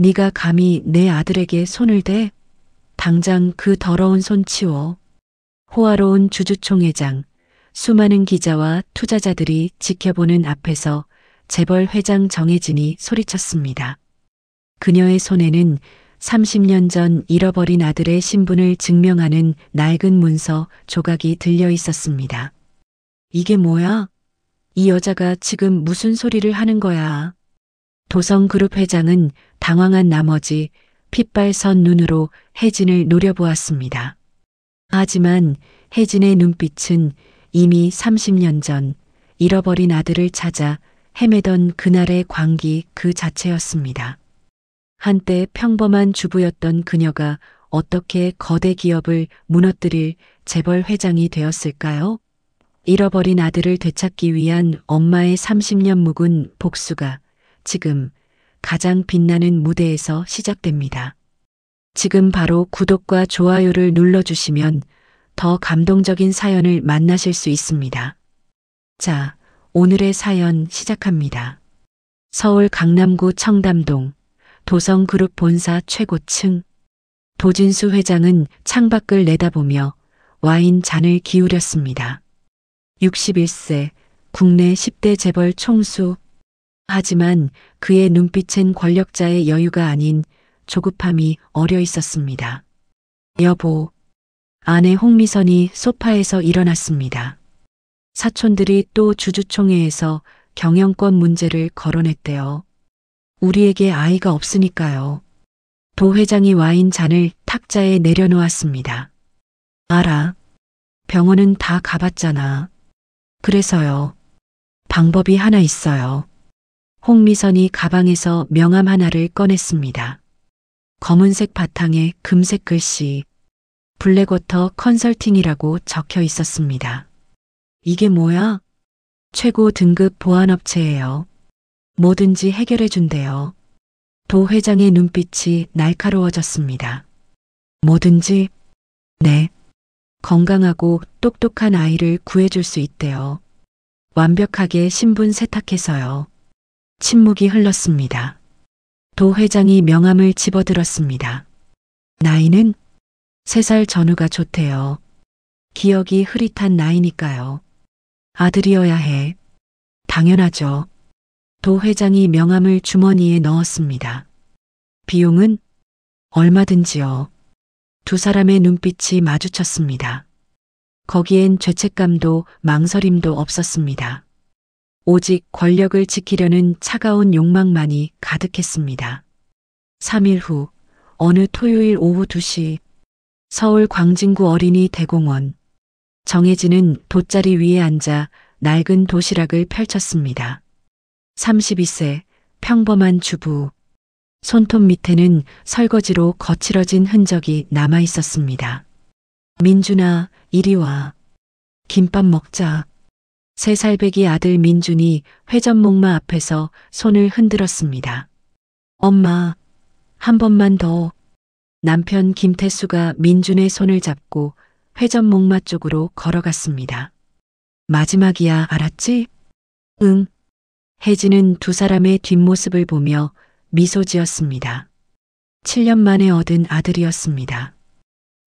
네가 감히 내 아들에게 손을 대? 당장 그 더러운 손 치워. 호화로운 주주총회장, 수많은 기자와 투자자들이 지켜보는 앞에서 재벌 회장 정혜진이 소리쳤습니다. 그녀의 손에는 30년 전 잃어버린 아들의 신분을 증명하는 낡은 문서 조각이 들려 있었습니다. 이게 뭐야? 이 여자가 지금 무슨 소리를 하는 거야? 도성그룹 회장은 당황한 나머지 핏발선 눈으로 혜진을 노려보았습니다. 하지만 혜진의 눈빛은 이미 30년 전 잃어버린 아들을 찾아 헤매던 그날의 광기 그 자체였습니다. 한때 평범한 주부였던 그녀가 어떻게 거대 기업을 무너뜨릴 재벌 회장이 되었을까요? 잃어버린 아들을 되찾기 위한 엄마의 30년 묵은 복수가 지금 가장 빛나는 무대에서 시작됩니다. 지금 바로 구독과 좋아요를 눌러주시면 더 감동적인 사연을 만나실 수 있습니다. 자, 오늘의 사연 시작합니다. 서울 강남구 청담동 도성그룹 본사 최고층. 도진수 회장은 창밖을 내다보며 와인 잔을 기울였습니다. 61세, 국내 10대 재벌 총수. 하지만 그의 눈빛엔 권력자의 여유가 아닌 조급함이 어려 있었습니다. 여보. 아내 홍미선이 소파에서 일어났습니다. 사촌들이 또 주주총회에서 경영권 문제를 거론했대요. 우리에게 아이가 없으니까요. 도 회장이 와인 잔을 탁자에 내려놓았습니다. 알아. 병원은 다 가봤잖아. 그래서요. 방법이 하나 있어요. 홍미선이 가방에서 명함 하나를 꺼냈습니다. 검은색 바탕에 금색 글씨, 블랙워터 컨설팅이라고 적혀 있었습니다. 이게 뭐야? 최고 등급 보안업체예요. 뭐든지 해결해 준대요. 도 회장의 눈빛이 날카로워졌습니다. 뭐든지? 네. 건강하고 똑똑한 아이를 구해줄 수 있대요. 완벽하게 신분 세탁해서요. 침묵이 흘렀습니다. 도 회장이 명함을 집어들었습니다. 나이는? 3살 전후가 좋대요. 기억이 흐릿한 나이니까요. 아들이어야 해. 당연하죠. 도 회장이 명함을 주머니에 넣었습니다. 비용은? 얼마든지요. 두 사람의 눈빛이 마주쳤습니다. 거기엔 죄책감도 망설임도 없었습니다. 오직 권력을 지키려는 차가운 욕망만이 가득했습니다. 3일 후 어느 토요일 오후 2시 서울 광진구 어린이 대공원. 정혜진은 돗자리 위에 앉아 낡은 도시락을 펼쳤습니다. 32세 평범한 주부. 손톱 밑에는 설거지로 거칠어진 흔적이 남아 있었습니다. 민준아, 이리 와. 김밥 먹자. 3살배기 아들 민준이 회전목마 앞에서 손을 흔들었습니다. 엄마, 한 번만 더. 남편 김태수가 민준의 손을 잡고 회전목마 쪽으로 걸어갔습니다. 마지막이야, 알았지? 응. 혜진은 두 사람의 뒷모습을 보며 미소 지었습니다. 7년 만에 얻은 아들이었습니다.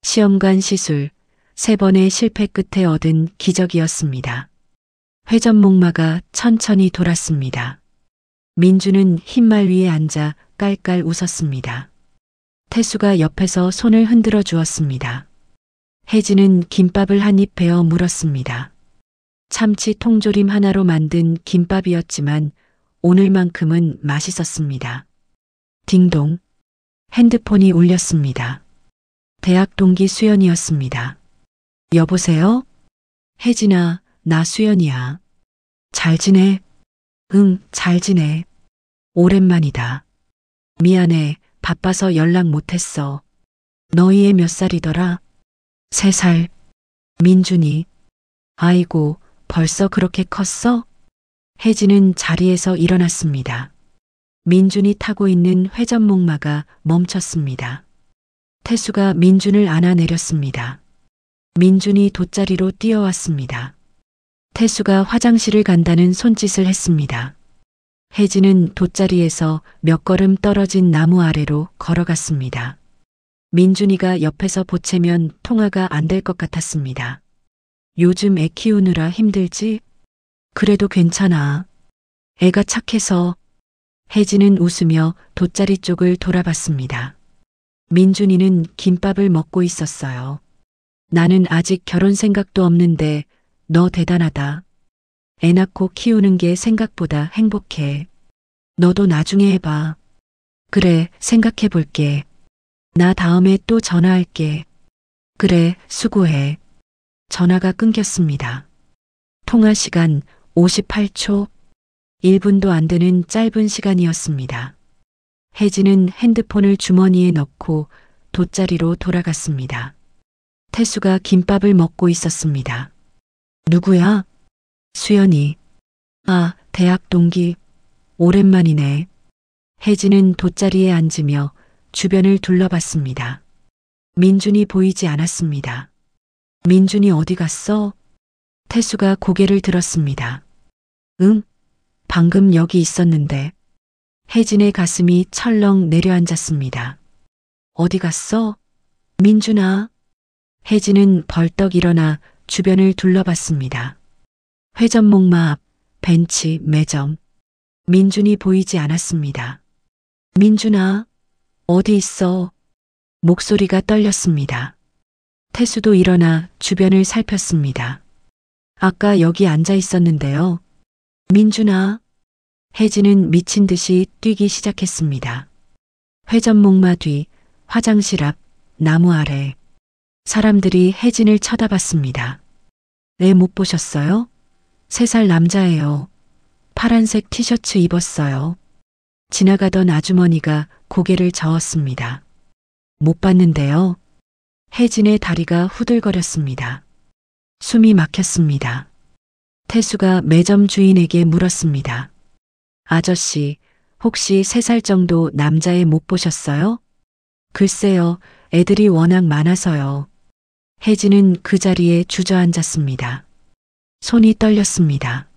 시험관 시술, 3번의 실패 끝에 얻은 기적이었습니다. 회전목마가 천천히 돌았습니다. 민주는 흰말 위에 앉아 깔깔 웃었습니다. 태수가 옆에서 손을 흔들어 주었습니다. 혜진은 김밥을 한 입 베어 물었습니다. 참치 통조림 하나로 만든 김밥이었지만 오늘만큼은 맛있었습니다. 딩동. 핸드폰이 울렸습니다. 대학 동기 수연이었습니다. 여보세요? 혜진아, 나 수연이야. 잘 지내? 응, 잘 지내. 오랜만이다. 미안해, 바빠서 연락 못했어. 너희 애 몇 살이더라? 3살. 민준이. 아이고, 벌써 그렇게 컸어? 혜진은 자리에서 일어났습니다. 민준이 타고 있는 회전목마가 멈췄습니다. 태수가 민준을 안아내렸습니다. 민준이 돗자리로 뛰어왔습니다. 태수가 화장실을 간다는 손짓을 했습니다. 혜진은 돗자리에서 몇 걸음 떨어진 나무 아래로 걸어갔습니다. 민준이가 옆에서 보채면 통화가 안 될 것 같았습니다. 요즘 애 키우느라 힘들지? 그래도 괜찮아. 애가 착해서. 혜진은 웃으며 돗자리 쪽을 돌아봤습니다. 민준이는 김밥을 먹고 있었어요. 나는 아직 결혼 생각도 없는데 너 대단하다. 애 낳고 키우는 게 생각보다 행복해. 너도 나중에 해봐. 그래, 생각해 볼게. 나 다음에 또 전화할게. 그래, 수고해. 전화가 끊겼습니다. 통화 시간 58초. 1분도 안 되는 짧은 시간이었습니다. 혜진은 핸드폰을 주머니에 넣고 돗자리로 돌아갔습니다. 태수가 김밥을 먹고 있었습니다. 누구야? 수연이. 아, 대학 동기. 오랜만이네. 혜진은 돗자리에 앉으며 주변을 둘러봤습니다. 민준이 보이지 않았습니다. 민준이 어디 갔어? 태수가 고개를 들었습니다. 응? 방금 여기 있었는데. 혜진의 가슴이 철렁 내려앉았습니다. 어디 갔어? 민준아. 혜진은 벌떡 일어나 주변을 둘러봤습니다. 회전목마 앞, 벤치, 매점. 민준이 보이지 않았습니다. 민준아, 어디 있어? 목소리가 떨렸습니다. 태수도 일어나 주변을 살폈습니다. 아까 여기 앉아 있었는데요. 민준아. 혜진은 미친 듯이 뛰기 시작했습니다. 회전목마 뒤, 화장실 앞, 나무 아래. 사람들이 혜진을 쳐다봤습니다. 애 못 보셨어요? 3살 남자예요. 파란색 티셔츠 입었어요. 지나가던 아주머니가 고개를 저었습니다. 못 봤는데요. 혜진의 다리가 후들거렸습니다. 숨이 막혔습니다. 태수가 매점 주인에게 물었습니다. 아저씨, 혹시 3살 정도 남자애 못 보셨어요? 글쎄요, 애들이 워낙 많아서요. 혜진은 그 자리에 주저앉았습니다. 손이 떨렸습니다.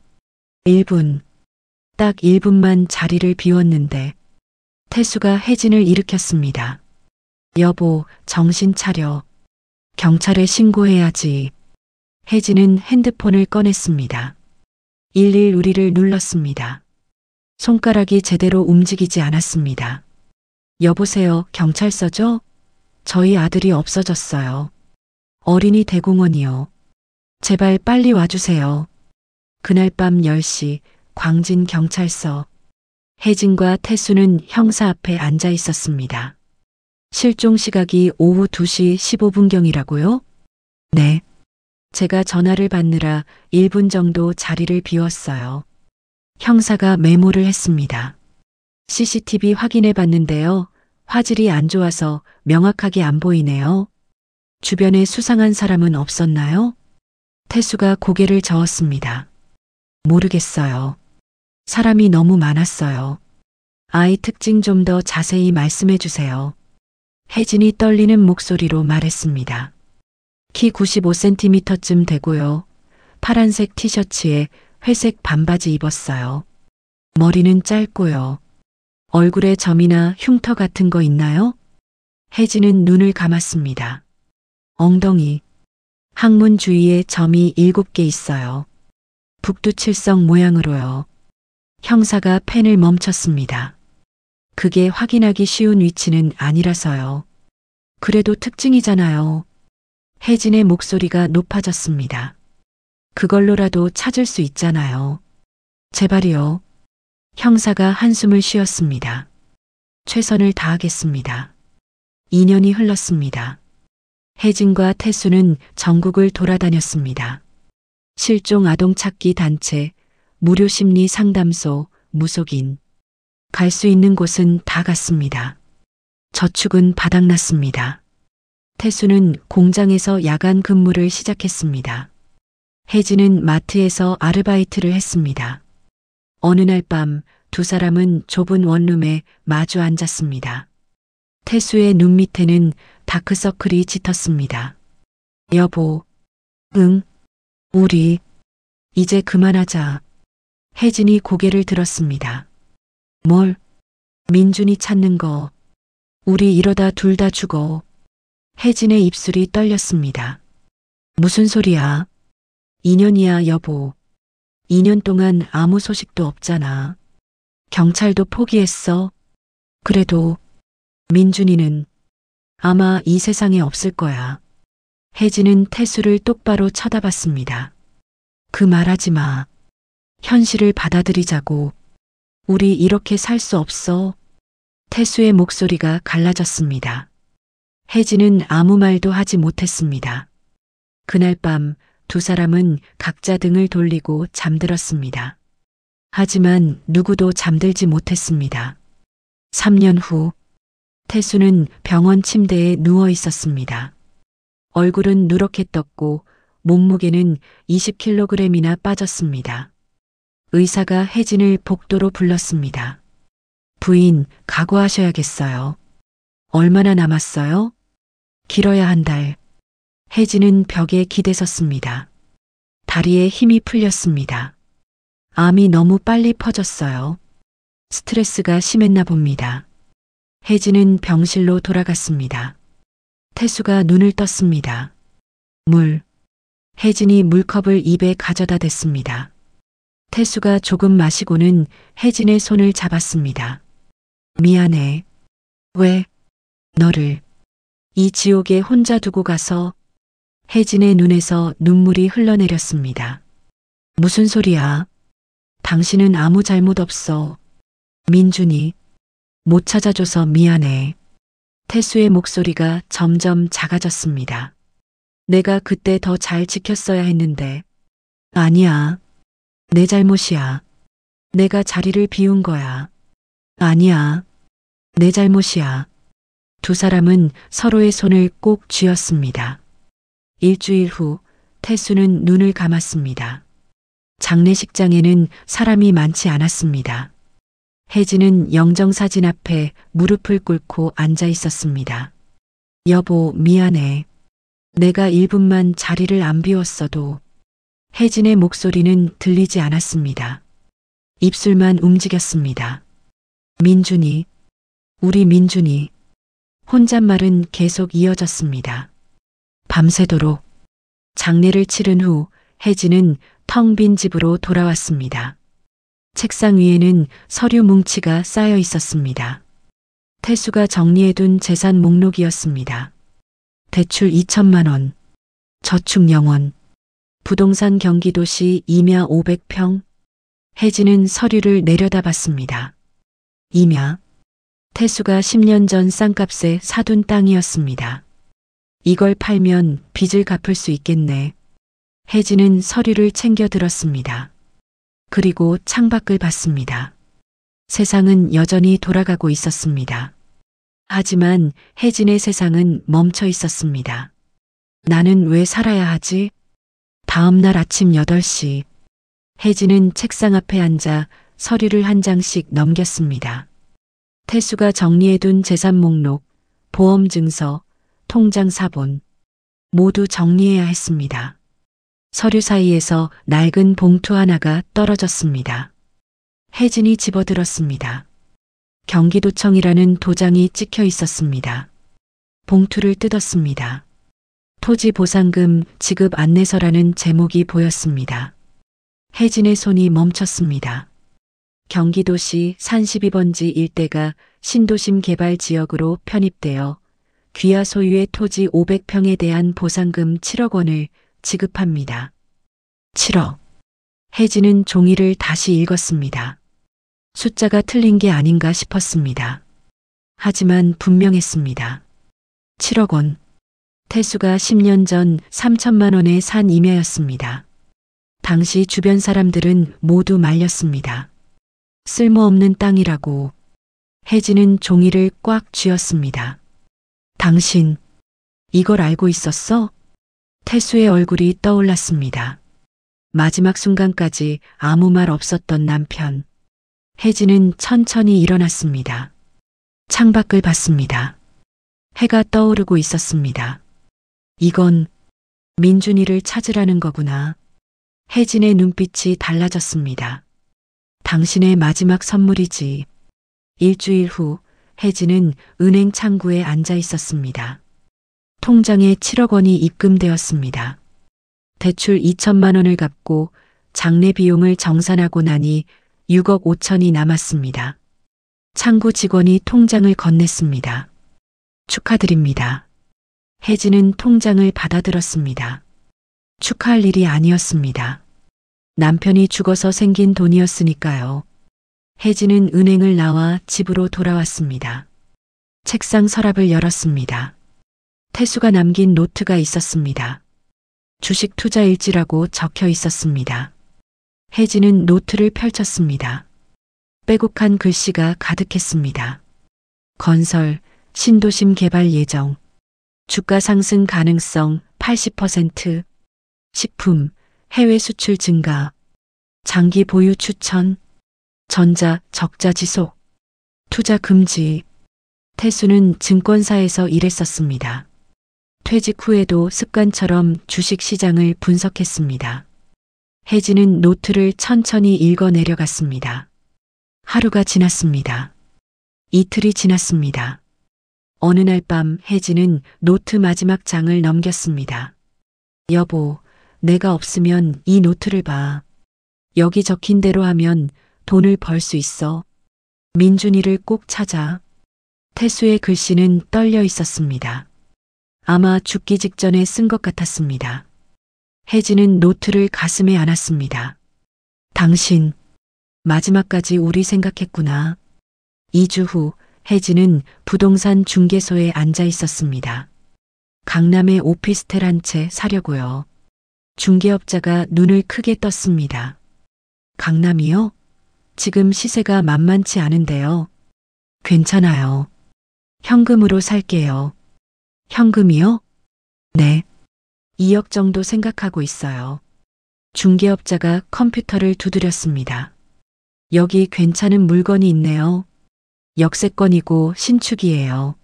1분. 딱 1분만 자리를 비웠는데 태수가 혜진을 일으켰습니다. 여보, 정신 차려. 경찰에 신고해야지. 혜진은 핸드폰을 꺼냈습니다. 112 우리를 눌렀습니다. 손가락이 제대로 움직이지 않았습니다. 여보세요, 경찰서죠? 저희 아들이 없어졌어요. 어린이 대공원이요. 제발 빨리 와주세요. 그날 밤 10시 광진 경찰서. 혜진과 태수는 형사 앞에 앉아 있었습니다. 실종 시각이 오후 2시 15분경이라고요? 네. 제가 전화를 받느라 1분 정도 자리를 비웠어요. 형사가 메모를 했습니다. CCTV 확인해 봤는데요. 화질이 안 좋아서 명확하게 안 보이네요. 주변에 수상한 사람은 없었나요? 태수가 고개를 저었습니다. 모르겠어요. 사람이 너무 많았어요. 아이 특징 좀 더 자세히 말씀해 주세요. 혜진이 떨리는 목소리로 말했습니다. 키 95cm쯤 되고요. 파란색 티셔츠에 회색 반바지 입었어요. 머리는 짧고요. 얼굴에 점이나 흉터 같은 거 있나요? 혜진은 눈을 감았습니다. 엉덩이. 항문 주위에 점이 7개 있어요. 북두칠성 모양으로요. 형사가 펜을 멈췄습니다. 그게 확인하기 쉬운 위치는 아니라서요. 그래도 특징이잖아요. 혜진의 목소리가 높아졌습니다. 그걸로라도 찾을 수 있잖아요. 제발이요. 형사가 한숨을 쉬었습니다. 최선을 다하겠습니다. 2년이 흘렀습니다. 혜진과 태수는 전국을 돌아다녔습니다. 실종 아동 찾기 단체, 무료 심리 상담소, 무속인. 갈 수 있는 곳은 다 갔습니다. 저축은 바닥났습니다. 태수는 공장에서 야간 근무를 시작했습니다. 혜진은 마트에서 아르바이트를 했습니다. 어느 날 밤 2사람은 좁은 원룸에 마주 앉았습니다. 태수의 눈 밑에는 다크서클이 짙었습니다. 여보. 응. 우리 이제 그만하자. 혜진이 고개를 들었습니다. 뭘? 민준이 찾는 거. 우리 이러다 둘 다 죽어. 혜진의 입술이 떨렸습니다. 무슨 소리야? 2년이야, 여보. 2년 동안 아무 소식도 없잖아. 경찰도 포기했어. 그래도 민준이는 아마 이 세상에 없을 거야. 혜진은 태수를 똑바로 쳐다봤습니다. 그 말하지 마. 현실을 받아들이자고. 우리 이렇게 살 수 없어. 태수의 목소리가 갈라졌습니다. 혜진은 아무 말도 하지 못했습니다. 그날 밤 두 사람은 각자 등을 돌리고 잠들었습니다. 하지만 누구도 잠들지 못했습니다. 3년 후 태수는 병원 침대에 누워 있었습니다. 얼굴은 누렇게 떴고 몸무게는 20kg이나 빠졌습니다. 의사가 혜진을 복도로 불렀습니다. 부인, 각오하셔야겠어요. 얼마나 남았어요? 길어야 한 달. 혜진은 벽에 기대섰습니다. 다리에 힘이 풀렸습니다. 암이 너무 빨리 퍼졌어요. 스트레스가 심했나 봅니다. 혜진은 병실로 돌아갔습니다. 태수가 눈을 떴습니다. 물. 혜진이 물컵을 입에 가져다 댔습니다. 태수가 조금 마시고는 혜진의 손을 잡았습니다. 미안해. 왜? 너를 이 지옥에 혼자 두고 가서. 혜진의 눈에서 눈물이 흘러내렸습니다. 무슨 소리야? 당신은 아무 잘못 없어. 민준이 못 찾아줘서 미안해. 태수의 목소리가 점점 작아졌습니다. 내가 그때 더 잘 지켰어야 했는데. 아니야. 내 잘못이야. 내가 자리를 비운 거야. 아니야. 내 잘못이야. 두 사람은 서로의 손을 꼭 쥐었습니다. 일주일 후 태수는 눈을 감았습니다. 장례식장에는 사람이 많지 않았습니다. 혜진은 영정사진 앞에 무릎을 꿇고 앉아 있었습니다. 여보, 미안해. 내가 1분만 자리를 안 비웠어도. 혜진의 목소리는 들리지 않았습니다. 입술만 움직였습니다. 민준이, 우리 민준이. 혼잣말은 계속 이어졌습니다. 밤새도록. 장례를 치른 후 혜진은 텅 빈 집으로 돌아왔습니다. 책상 위에는 서류 뭉치가 쌓여 있었습니다. 태수가 정리해둔 재산 목록이었습니다. 대출 2천만 원, 저축 0원, 부동산 경기도시 임야 500평. 혜진은 서류를 내려다봤습니다. 임야. 태수가 10년 전 쌍값에 사둔 땅이었습니다. 이걸 팔면 빚을 갚을 수 있겠네. 혜진은 서류를 챙겨 들었습니다. 그리고 창밖을 봤습니다. 세상은 여전히 돌아가고 있었습니다. 하지만 혜진의 세상은 멈춰 있었습니다. 나는 왜 살아야 하지? 다음 날 아침 8시. 혜진은 책상 앞에 앉아 서류를 한 장씩 넘겼습니다. 태수가 정리해둔 재산 목록, 보험 증서, 통장 사본 모두 정리해야 했습니다. 서류 사이에서 낡은 봉투 하나가 떨어졌습니다. 혜진이 집어들었습니다. 경기도청이라는 도장이 찍혀 있었습니다. 봉투를 뜯었습니다. 토지 보상금 지급 안내서라는 제목이 보였습니다. 혜진의 손이 멈췄습니다. 경기도시 산 12번지 일대가 신도심 개발 지역으로 편입되어 귀하 소유의 토지 500평에 대한 보상금 7억 원을 지급합니다. 7억. 혜진은 종이를 다시 읽었습니다. 숫자가 틀린 게 아닌가 싶었습니다. 하지만 분명했습니다. 7억 원. 태수가 10년 전 3천만 원에 산 임야였습니다. 당시 주변 사람들은 모두 말렸습니다. 쓸모없는 땅이라고. 혜진은 종이를 꽉 쥐었습니다. 당신, 이걸 알고 있었어? 태수의 얼굴이 떠올랐습니다. 마지막 순간까지 아무 말 없었던 남편. 혜진은 천천히 일어났습니다. 창밖을 봤습니다. 해가 떠오르고 있었습니다. 이건 민준이를 찾으라는 거구나. 혜진의 눈빛이 달라졌습니다. 당신의 마지막 선물이지. 일주일 후 혜진은 은행 창구에 앉아 있었습니다. 통장에 7억 원이 입금되었습니다. 대출 2천만 원을 갚고 장례 비용을 정산하고 나니 6억 5천이 남았습니다. 창구 직원이 통장을 건넸습니다. 축하드립니다. 혜진은 통장을 받아들었습니다. 축하할 일이 아니었습니다. 남편이 죽어서 생긴 돈이었으니까요. 혜진은 은행을 나와 집으로 돌아왔습니다. 책상 서랍을 열었습니다. 태수가 남긴 노트가 있었습니다. 주식 투자 일지라고 적혀 있었습니다. 혜진은 노트를 펼쳤습니다. 빼곡한 글씨가 가득했습니다. 건설, 신도심 개발 예정, 주가 상승 가능성 80%, 식품, 해외 수출 증가, 장기 보유 추천, 전자 적자 지속, 투자 금지. 태수는 증권사에서 일했었습니다. 퇴직 후에도 습관처럼 주식 시장을 분석했습니다. 혜진은 노트를 천천히 읽어 내려갔습니다. 하루가 지났습니다. 이틀이 지났습니다. 어느 날 밤 혜진은 노트 마지막 장을 넘겼습니다. 여보, 내가 없으면 이 노트를 봐. 여기 적힌 대로 하면 돈을 벌 수 있어. 민준이를 꼭 찾아. 태수의 글씨는 떨려 있었습니다. 아마 죽기 직전에 쓴 것 같았습니다. 혜진은 노트를 가슴에 안았습니다. 당신, 마지막까지 우리 생각했구나. 2주 후 혜진은 부동산 중개소에 앉아 있었습니다. 강남에 오피스텔 한 채 사려고요. 중개업자가 눈을 크게 떴습니다. 강남이요? 지금 시세가 만만치 않은데요. 괜찮아요. 현금으로 살게요. 현금이요? 네. 2억 정도 생각하고 있어요. 중개업자가 컴퓨터를 두드렸습니다. 여기 괜찮은 물건이 있네요. 역세권이고 신축이에요.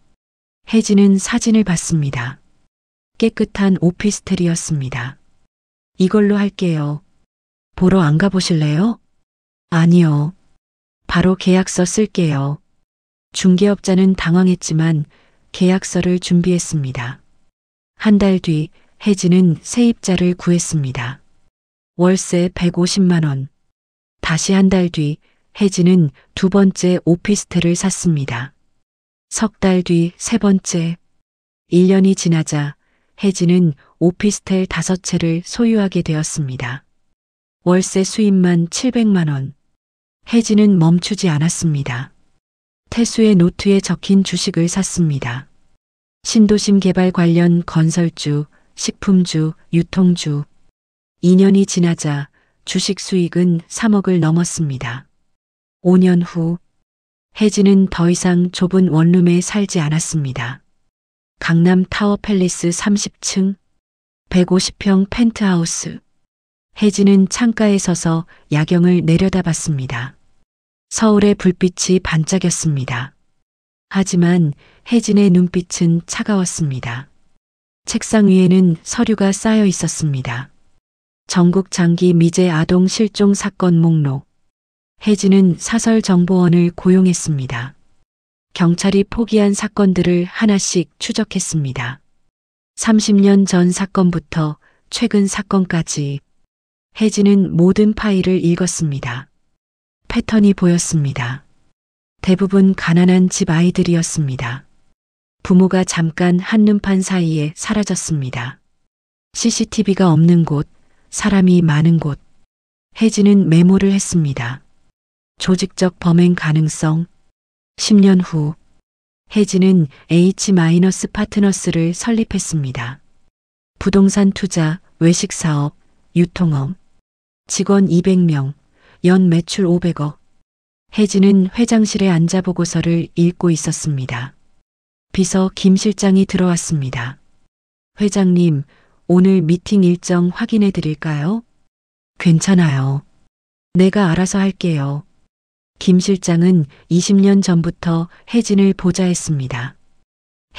혜진은 사진을 봤습니다. 깨끗한 오피스텔이었습니다. 이걸로 할게요. 보러 안 가보실래요? 아니요. 바로 계약서 쓸게요. 중개업자는 당황했지만 계약서를 준비했습니다. 한 달 뒤 혜진은 세입자를 구했습니다. 월세 150만 원. 다시 한 달 뒤 혜진은 두 번째 오피스텔을 샀습니다. 석 달 뒤 세 번째. 1년이 지나자 혜진은 오피스텔 5채를 소유하게 되었습니다. 월세 수입만 700만 원. 혜진은 멈추지 않았습니다. 태수의 노트에 적힌 주식을 샀습니다. 신도심 개발 관련 건설주, 식품주, 유통주. 2년이 지나자 주식 수익은 3억을 넘었습니다. 5년 후 혜진은 더 이상 좁은 원룸에 살지 않았습니다. 강남 타워 팰리스 30층, 150평 펜트하우스. 혜진은 창가에 서서 야경을 내려다봤습니다. 서울의 불빛이 반짝였습니다. 하지만 혜진의 눈빛은 차가웠습니다. 책상 위에는 서류가 쌓여 있었습니다. 전국 장기 미제 아동 실종 사건 목록. 혜진은 사설정보원을 고용했습니다. 경찰이 포기한 사건들을 하나씩 추적했습니다. 30년 전 사건부터 최근 사건까지 혜진은 모든 파일을 읽었습니다. 패턴이 보였습니다. 대부분 가난한 집 아이들이었습니다. 부모가 잠깐 한눈판 사이에 사라졌습니다. CCTV가 없는 곳, 사람이 많은 곳. 혜진은 메모를 했습니다. 조직적 범행 가능성. 10년 후 혜진은 H-파트너스를 설립했습니다. 부동산 투자, 외식 사업, 유통업. 직원 200명, 연 매출 500억. 혜진은 회장실에 앉아 보고서를 읽고 있었습니다. 비서 김 실장이 들어왔습니다. 회장님, 오늘 미팅 일정 확인해 드릴까요? 괜찮아요. 내가 알아서 할게요. 김 실장은 20년 전부터 혜진을 보좌했습니다.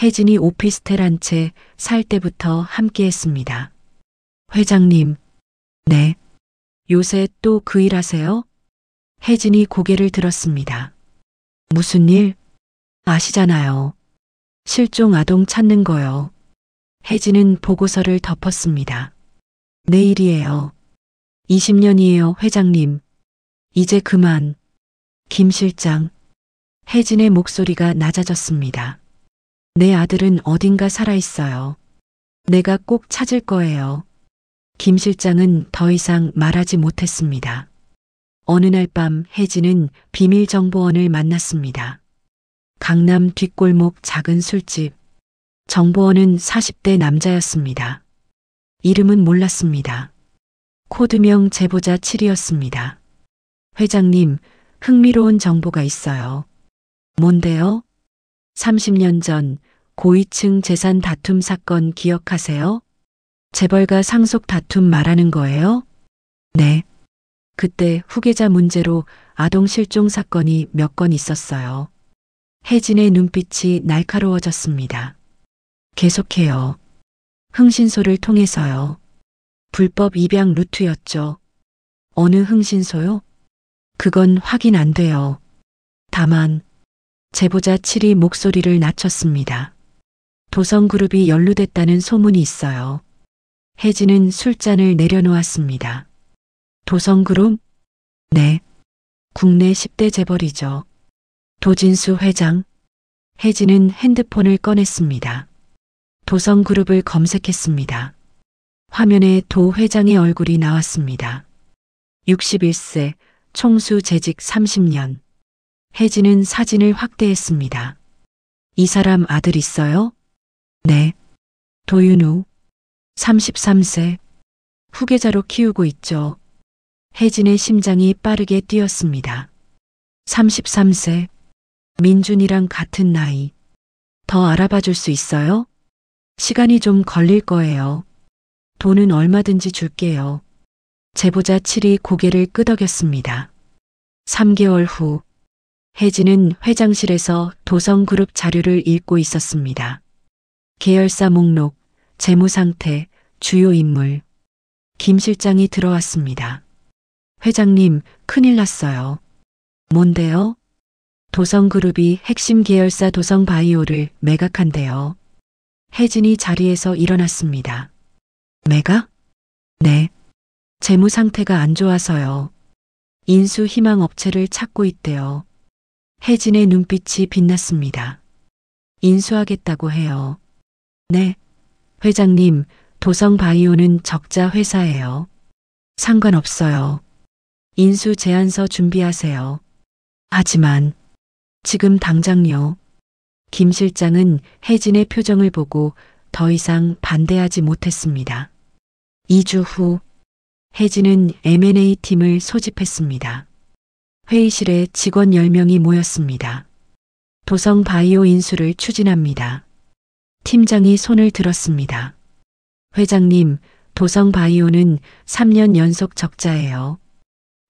혜진이 오피스텔 한 채 살 때부터 함께 했습니다. 회장님, 네. 요새 또 그 일 하세요? 혜진이 고개를 들었습니다. 무슨 일? 아시잖아요. 실종 아동 찾는 거요. 혜진은 보고서를 덮었습니다. 내일이에요. 20년이에요, 회장님. 이제 그만. 김 실장. 혜진의 목소리가 낮아졌습니다. 내 아들은 어딘가 살아있어요. 내가 꼭 찾을 거예요. 김 실장은 더 이상 말하지 못했습니다. 어느 날 밤 혜진은 비밀정보원을 만났습니다. 강남 뒷골목 작은 술집. 정보원은 40대 남자였습니다. 이름은 몰랐습니다. 코드명 제보자 7이었습니다. 회장님, 흥미로운 정보가 있어요. 뭔데요? 30년 전 고위층 재산 다툼 사건 기억하세요? 재벌가 상속 다툼 말하는 거예요? 네. 그때 후계자 문제로 아동 실종 사건이 몇 건 있었어요. 혜진의 눈빛이 날카로워졌습니다. 계속해요. 흥신소를 통해서요. 불법 입양 루트였죠. 어느 흥신소요? 그건 확인 안 돼요. 다만 제보자 7이 목소리를 낮췄습니다. 도성그룹이 연루됐다는 소문이 있어요. 혜진은 술잔을 내려놓았습니다. 도성그룹? 네. 국내 10대 재벌이죠. 도진수 회장. 혜진은 핸드폰을 꺼냈습니다. 도성그룹을 검색했습니다. 화면에 도 회장의 얼굴이 나왔습니다. 61세, 총수 재직 30년. 혜진은 사진을 확대했습니다. 이 사람 아들 있어요? 네. 도윤우. 33세. 후계자로 키우고 있죠. 혜진의 심장이 빠르게 뛰었습니다. 33세. 민준이랑 같은 나이. 더 알아봐 줄 수 있어요? 시간이 좀 걸릴 거예요. 돈은 얼마든지 줄게요. 제보자 7이 고개를 끄덕였습니다. 3개월 후 혜진은 회장실에서 도성그룹 자료를 읽고 있었습니다. 계열사 목록, 재무 상태, 주요 인물. 김 실장이 들어왔습니다. 회장님, 큰일 났어요. 뭔데요? 도성그룹이 핵심 계열사 도성바이오를 매각한대요. 혜진이 자리에서 일어났습니다. 매각? 네. 재무 상태가 안 좋아서요. 인수 희망 업체를 찾고 있대요. 혜진의 눈빛이 빛났습니다. 인수하겠다고 해요. 네. 회장님, 도성바이오는 적자 회사예요. 상관없어요. 인수 제안서 준비하세요. 하지만 지금 당장요. 김 실장은 혜진의 표정을 보고 더 이상 반대하지 못했습니다. 2주 후 혜진은 M&A 팀을 소집했습니다. 회의실에 직원 10명이 모였습니다. 도성바이오 인수를 추진합니다. 팀장이 손을 들었습니다. 회장님, 도성바이오는 3년 연속 적자예요.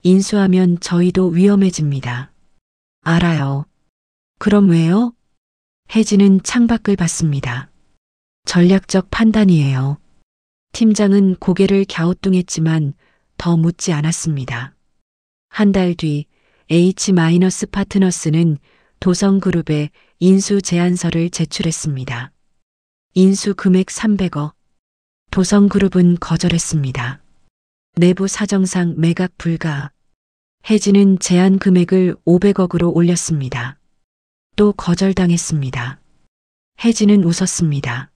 인수하면 저희도 위험해집니다. 알아요. 그럼 왜요? 혜진은 창밖을 봤습니다. 전략적 판단이에요. 팀장은 고개를 갸우뚱했지만 더 묻지 않았습니다. 한 달 뒤 H-파트너스는 도성그룹에 인수 제안서를 제출했습니다. 인수 금액 300억. 도성그룹은 거절했습니다. 내부 사정상 매각 불가. 혜진은 제안 금액을 500억으로 올렸습니다. 또 거절당했습니다. 혜진은 웃었습니다.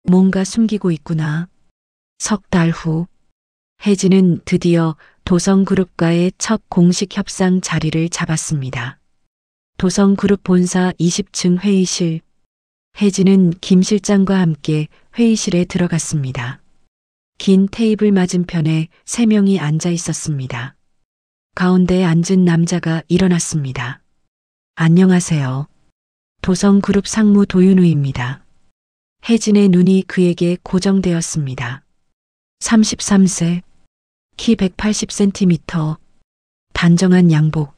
뭔가 숨기고 있구나. 석 달 후 혜진은 드디어 도성그룹과의 첫 공식 협상 자리를 잡았습니다. 도성그룹 본사 20층 회의실. 혜진은 김 실장과 함께 회의실에 들어갔습니다. 긴 테이블 맞은편에 3명이 앉아 있었습니다. 가운데에 앉은 남자가 일어났습니다. 안녕하세요. 도성그룹 상무 도윤우입니다. 혜진의 눈이 그에게 고정되었습니다. 33세, 키 180cm, 단정한 양복.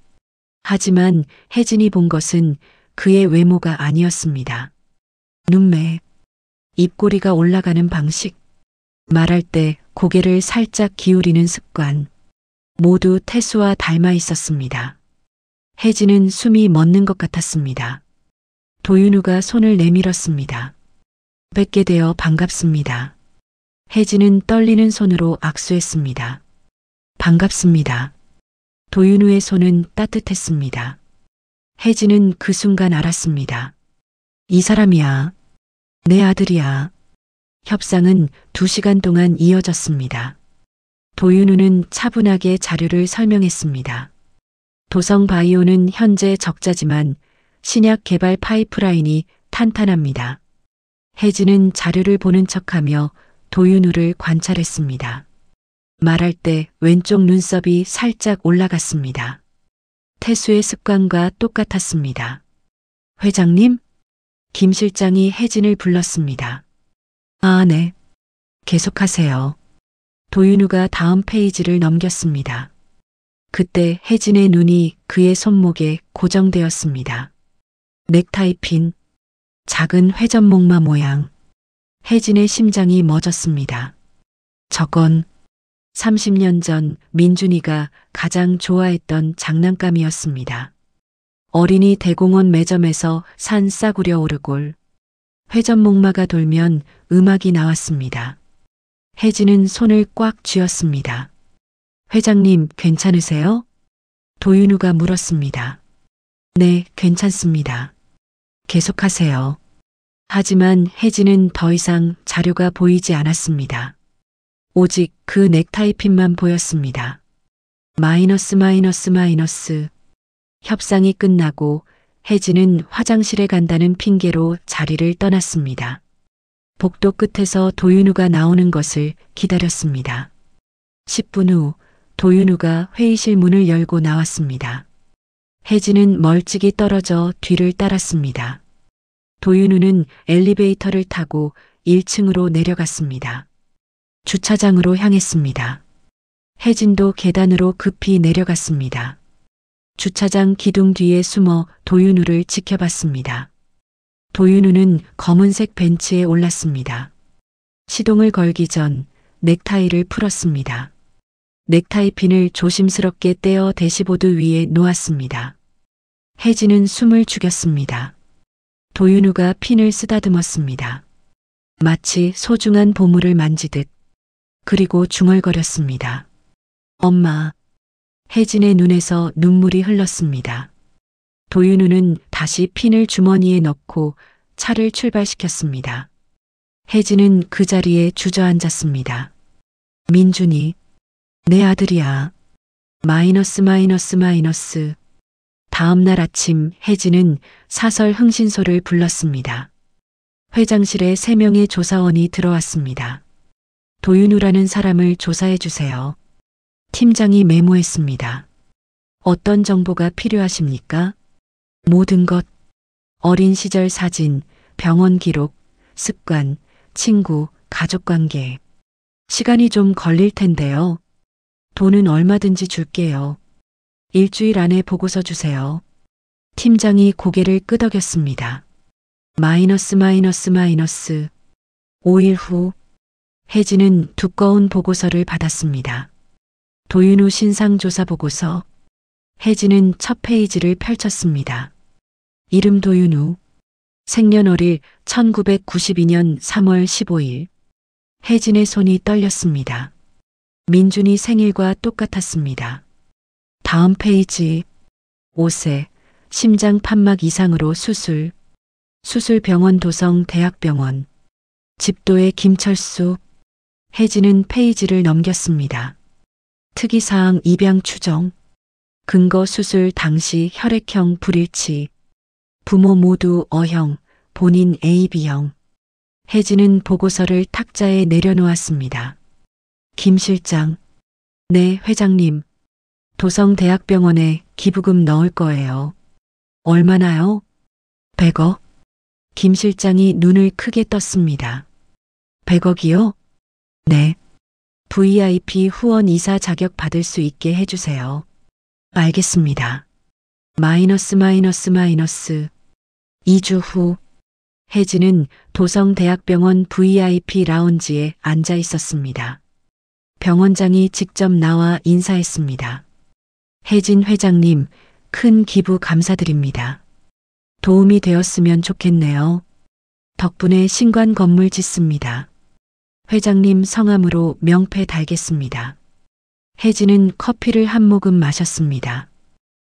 하지만 혜진이 본 것은 그의 외모가 아니었습니다. 눈매, 입꼬리가 올라가는 방식, 말할 때 고개를 살짝 기울이는 습관, 모두 태수와 닮아 있었습니다. 혜진은 숨이 멎는 것 같았습니다. 도윤우가 손을 내밀었습니다. 뵙게 되어 반갑습니다. 혜진은 떨리는 손으로 악수했습니다. 반갑습니다. 도윤우의 손은 따뜻했습니다. 혜진은 그 순간 알았습니다. 이 사람이야. 내 아들이야. 협상은 2시간 동안 이어졌습니다. 도윤우는 차분하게 자료를 설명했습니다. 도성바이오는 현재 적자지만 신약 개발 파이프라인이 탄탄합니다. 혜진은 자료를 보는 척하며 도윤우를 관찰했습니다. 말할 때 왼쪽 눈썹이 살짝 올라갔습니다. 태수의 습관과 똑같았습니다. 회장님? 김 실장이 혜진을 불렀습니다. 아, 네. 계속하세요. 도윤우가 다음 페이지를 넘겼습니다. 그때 혜진의 눈이 그의 손목에 고정되었습니다. 넥타이 핀, 작은 회전목마 모양. 혜진의 심장이 멎었습니다. 저건 30년 전 민준이가 가장 좋아했던 장난감이었습니다. 어린이 대공원 매점에서 산 싸구려 오르골. 회전목마가 돌면 음악이 나왔습니다. 혜진은 손을 꽉 쥐었습니다. 회장님, 괜찮으세요? 도윤우가 물었습니다. 네, 괜찮습니다. 계속하세요. 하지만 혜진은 더 이상 자료가 보이지 않았습니다. 오직 그 넥타이 핀만 보였습니다. 마이너스. 협상이 끝나고 혜진은 화장실에 간다는 핑계로 자리를 떠났습니다. 복도 끝에서 도윤우가 나오는 것을 기다렸습니다. 10분 후 도윤우가 회의실 문을 열고 나왔습니다. 혜진은 멀찍이 떨어져 뒤를 따랐습니다. 도윤우는 엘리베이터를 타고 1층으로 내려갔습니다. 주차장으로 향했습니다. 혜진도 계단으로 급히 내려갔습니다. 주차장 기둥 뒤에 숨어 도윤우를 지켜봤습니다. 도윤우는 검은색 벤치에 올랐습니다. 시동을 걸기 전 넥타이를 풀었습니다. 넥타이 핀을 조심스럽게 떼어 대시보드 위에 놓았습니다. 혜진은 숨을 죽였습니다. 도윤우가 핀을 쓰다듬었습니다. 마치 소중한 보물을 만지듯. 그리고 중얼거렸습니다. 엄마. 혜진의 눈에서 눈물이 흘렀습니다. 도윤우는 다시 핀을 주머니에 넣고 차를 출발시켰습니다. 혜진은 그 자리에 주저앉았습니다. 민준이, 내 아들이야. 마이너스. 다음 날 아침 혜진은 사설 흥신소를 불렀습니다. 회장실에 3명의 조사원이 들어왔습니다. 도윤우라는 사람을 조사해 주세요. 팀장이 메모했습니다. 어떤 정보가 필요하십니까? 모든 것. 어린 시절 사진, 병원 기록, 습관, 친구, 가족관계. 시간이 좀 걸릴 텐데요. 돈은 얼마든지 줄게요. 일주일 안에 보고서 주세요. 팀장이 고개를 끄덕였습니다. 마이너스. 5일 후 혜진은 두꺼운 보고서를 받았습니다. 도윤우 신상조사 보고서. 혜진은 첫 페이지를 펼쳤습니다. 이름 도윤우. 생년월일 1992년 3월 15일. 혜진의 손이 떨렸습니다. 민준이 생일과 똑같았습니다. 다음 페이지. 5세. 심장 판막 이상으로 수술. 수술병원 도성대학병원. 집도의 김철수. 혜진은 페이지를 넘겼습니다. 특이사항 입양 추정. 근거 수술 당시 혈액형 불일치. 부모 모두 O형, 본인 AB형. 혜진은 보고서를 탁자에 내려놓았습니다. 김 실장. 네, 회장님. 도성대학병원에 기부금 넣을 거예요. 얼마나요? 100억. 김 실장이 눈을 크게 떴습니다. 100억이요? 네. VIP 후원 이사 자격 받을 수 있게 해주세요. 알겠습니다. 마이너스. 2주 후 혜진은 도성대학병원 VIP 라운지에 앉아 있었습니다. 병원장이 직접 나와 인사했습니다. 혜진 회장님, 큰 기부 감사드립니다. 도움이 되었으면 좋겠네요. 덕분에 신관 건물 짓습니다. 회장님 성함으로 명패 달겠습니다. 혜진은 커피를 한 모금 마셨습니다.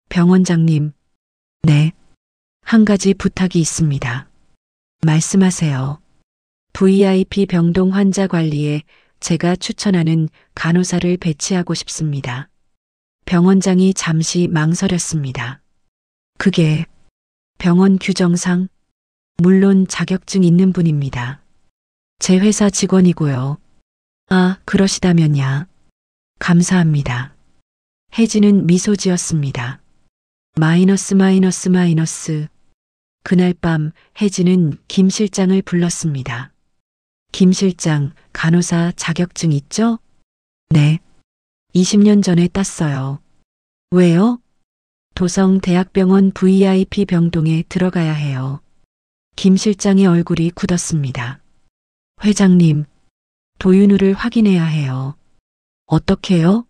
병원장님, 네. 한 가지 부탁이 있습니다. 말씀하세요. VIP 병동 환자 관리에 제가 추천하는 간호사를 배치하고 싶습니다. 병원장이 잠시 망설였습니다. 그게 병원 규정상 물론 자격증 있는 분입니다. 제 회사 직원이고요. 아, 그러시다면야. 감사합니다. 혜진은 미소 지었습니다. 마이너스. 그날 밤 혜진은 김 실장을 불렀습니다. 김 실장, 간호사 자격증 있죠? 네. 20년 전에 땄어요. 왜요? 도성대학병원 VIP 병동에 들어가야 해요. 김 실장의 얼굴이 굳었습니다. 회장님, 도윤우를 확인해야 해요. 어떻게요?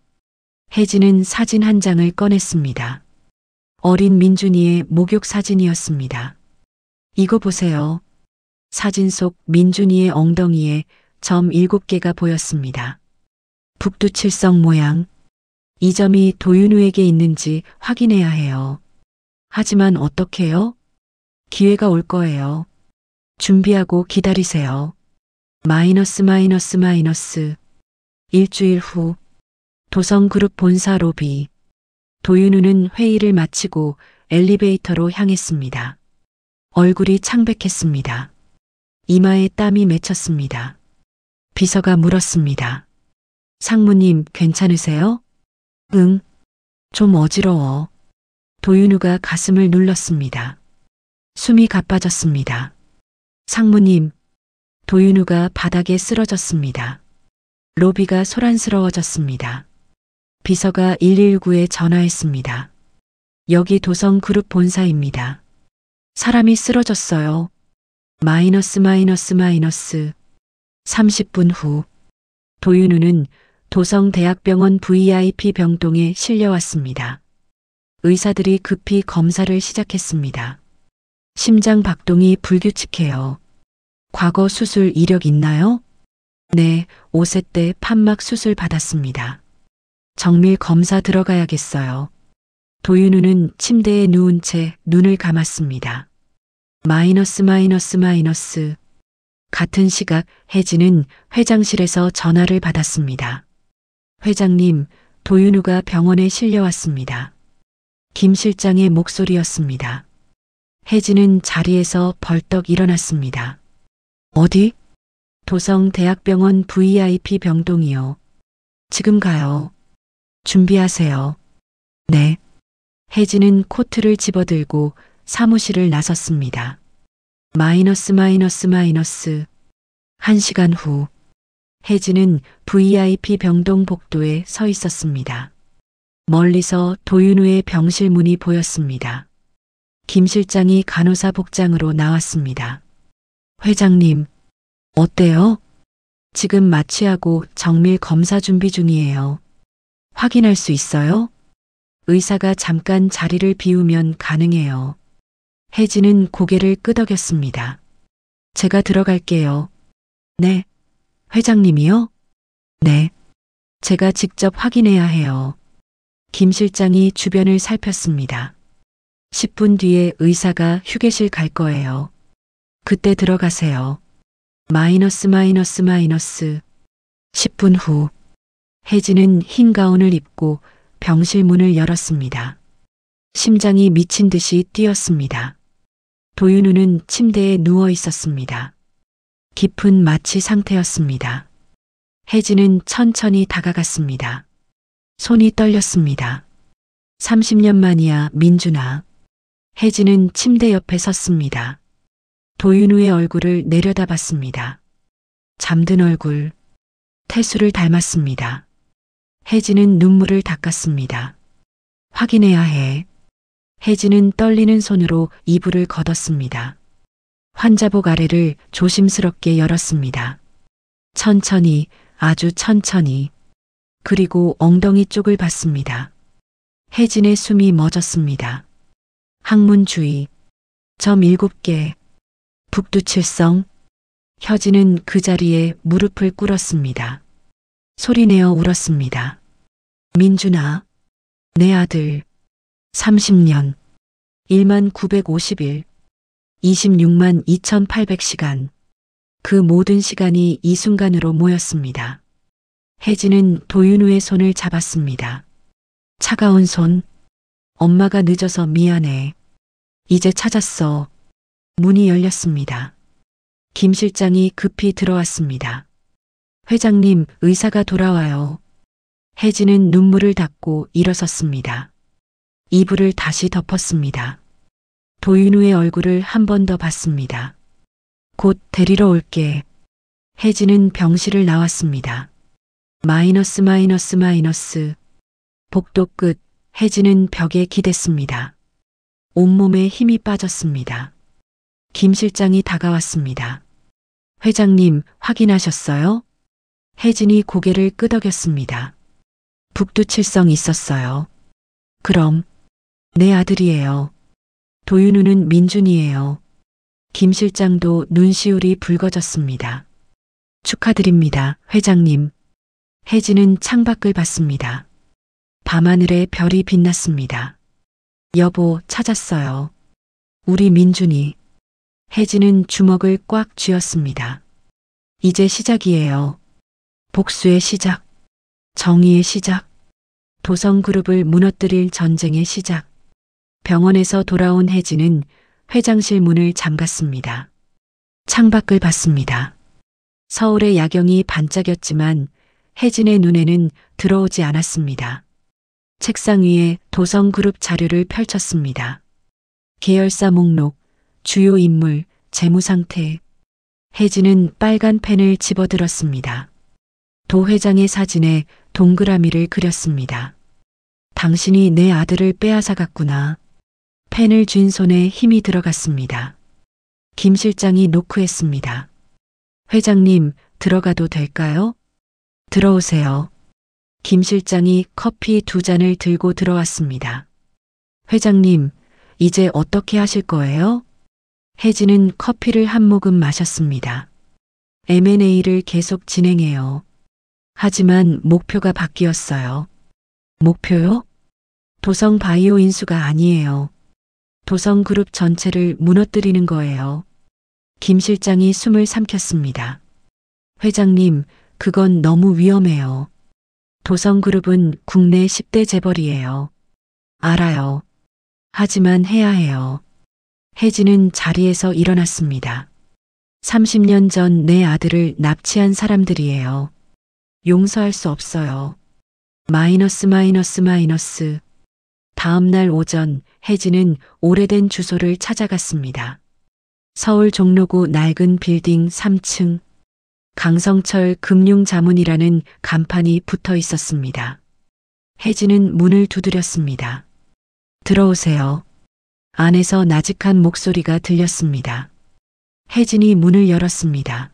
혜진은 사진 한 장을 꺼냈습니다. 어린 민준이의 목욕 사진이었습니다. 이거 보세요. 사진 속 민준이의 엉덩이에 점 7개가 보였습니다. 북두칠성 모양. 이 점이 도윤우에게 있는지 확인해야 해요. 하지만 어떻게요? 기회가 올 거예요. 준비하고 기다리세요. 마이너스. 일주일 후 도성그룹 본사 로비. 도윤우는 회의를 마치고 엘리베이터로 향했습니다. 얼굴이 창백했습니다. 이마에 땀이 맺혔습니다. 비서가 물었습니다. 상무님 괜찮으세요? 응. 좀 어지러워. 도윤우가 가슴을 눌렀습니다. 숨이 가빠졌습니다. 상무님. 도윤우가 바닥에 쓰러졌습니다. 로비가 소란스러워졌습니다. 비서가 119에 전화했습니다. 여기 도성그룹 본사입니다. 사람이 쓰러졌어요. 마이너스. 30분 후 도윤우는 도성대학병원 VIP 병동에 실려왔습니다. 의사들이 급히 검사를 시작했습니다. 심장 박동이 불규칙해요. 과거 수술 이력 있나요? 네, 5세 때 판막 수술 받았습니다. 정밀 검사 들어가야겠어요. 도윤우는 침대에 누운 채 눈을 감았습니다. 마이너스. 같은 시각 혜진은 회장실에서 전화를 받았습니다. 회장님, 도윤우가 병원에 실려왔습니다. 김 실장의 목소리였습니다. 혜진은 자리에서 벌떡 일어났습니다. 어디? 도성대학병원 VIP 병동이요. 지금 가요. 준비하세요. 네. 혜진은 코트를 집어들고 사무실을 나섰습니다. 마이너스. 1시간 후 혜진은 VIP 병동 복도에 서 있었습니다. 멀리서 도윤우의 병실 문이 보였습니다. 김 실장이 간호사 복장으로 나왔습니다. 회장님, 어때요? 지금 마취하고 정밀 검사 준비 중이에요. 확인할 수 있어요? 의사가 잠깐 자리를 비우면 가능해요. 혜진은 고개를 끄덕였습니다. 제가 들어갈게요. 네. 회장님이요? 네. 제가 직접 확인해야 해요. 김 실장이 주변을 살폈습니다. 10분 뒤에 의사가 휴게실 갈 거예요. 그때 들어가세요. 마이너스. 10분 후 혜진은 흰 가운을 입고 병실 문을 열었습니다. 심장이 미친 듯이 뛰었습니다. 도윤우는 침대에 누워 있었습니다. 깊은 마취 상태였습니다. 혜진은 천천히 다가갔습니다. 손이 떨렸습니다. 30년 만이야, 민준아. 혜진은 침대 옆에 섰습니다. 도윤우의 얼굴을 내려다봤습니다. 잠든 얼굴, 태수를 닮았습니다. 혜진은 눈물을 닦았습니다. 확인해야 해. 혜진은 떨리는 손으로 이불을 걷었습니다. 환자복 아래를 조심스럽게 열었습니다. 천천히, 아주 천천히. 그리고 엉덩이 쪽을 봤습니다. 혜진의 숨이 멎었습니다. 학문 주의, 점 7개, 북두칠성. 혀진은 그 자리에 무릎을 꿇었습니다. 소리내어 울었습니다. 민준아, 내 아들. 30년, 1만 950일, 26만 2800시간. 그 모든 시간이 이 순간으로 모였습니다. 혜진은 도윤우의 손을 잡았습니다. 차가운 손. 엄마가 늦어서 미안해. 이제 찾았어. 문이 열렸습니다. 김 실장이 급히 들어왔습니다. 회장님, 의사가 돌아와요. 혜진은 눈물을 닦고 일어섰습니다. 이불을 다시 덮었습니다. 도윤우의 얼굴을 한 번 더 봤습니다. 곧 데리러 올게. 혜진은 병실을 나왔습니다. 마이너스 마이너스 마이너스. 복도 끝. 혜진은 벽에 기댔습니다. 온몸에 힘이 빠졌습니다. 김 실장이 다가왔습니다. 회장님, 확인하셨어요? 혜진이 고개를 끄덕였습니다. 북두칠성 있었어요. 그럼 내 아들이에요. 도윤우는 민준이에요. 김 실장도 눈시울이 붉어졌습니다. 축하드립니다, 회장님. 혜진은 창밖을 봤습니다. 밤하늘에 별이 빛났습니다. 여보, 찾았어요. 우리 민준이. 혜진은 주먹을 꽉 쥐었습니다. 이제 시작이에요. 복수의 시작. 정의의 시작. 도성그룹을 무너뜨릴 전쟁의 시작. 병원에서 돌아온 혜진은 회장실 문을 잠갔습니다. 창밖을 봤습니다. 서울의 야경이 반짝였지만 혜진의 눈에는 들어오지 않았습니다. 책상 위에 도성그룹 자료를 펼쳤습니다. 계열사 목록, 주요 인물, 재무 상태. 혜진은 빨간 펜을 집어들었습니다. 도 회장의 사진에 동그라미를 그렸습니다. 당신이 내 아들을 빼앗아 갔구나. 펜을 쥔 손에 힘이 들어갔습니다. 김 실장이 노크했습니다. 회장님, 들어가도 될까요? 들어오세요. 김 실장이 커피 2잔을 들고 들어왔습니다. 회장님, 이제 어떻게 하실 거예요? 혜진은 커피를 한 모금 마셨습니다. M&A를 계속 진행해요. 하지만 목표가 바뀌었어요. 목표요? 도성 바이오 인수가 아니에요. 도성그룹 전체를 무너뜨리는 거예요. 김 실장이 숨을 삼켰습니다. 회장님, 그건 너무 위험해요. 도성그룹은 국내 10대 재벌이에요. 알아요. 하지만 해야 해요. 혜진은 자리에서 일어났습니다. 30년 전 내 아들을 납치한 사람들이에요. 용서할 수 없어요. 마이너스 마이너스 마이너스. 다음 날 오전 혜진은 오래된 주소를 찾아갔습니다. 서울 종로구 낡은 빌딩 3층. 강성철 금융자문이라는 간판이 붙어 있었습니다. 혜진은 문을 두드렸습니다. 들어오세요. 안에서 나직한 목소리가 들렸습니다. 혜진이 문을 열었습니다.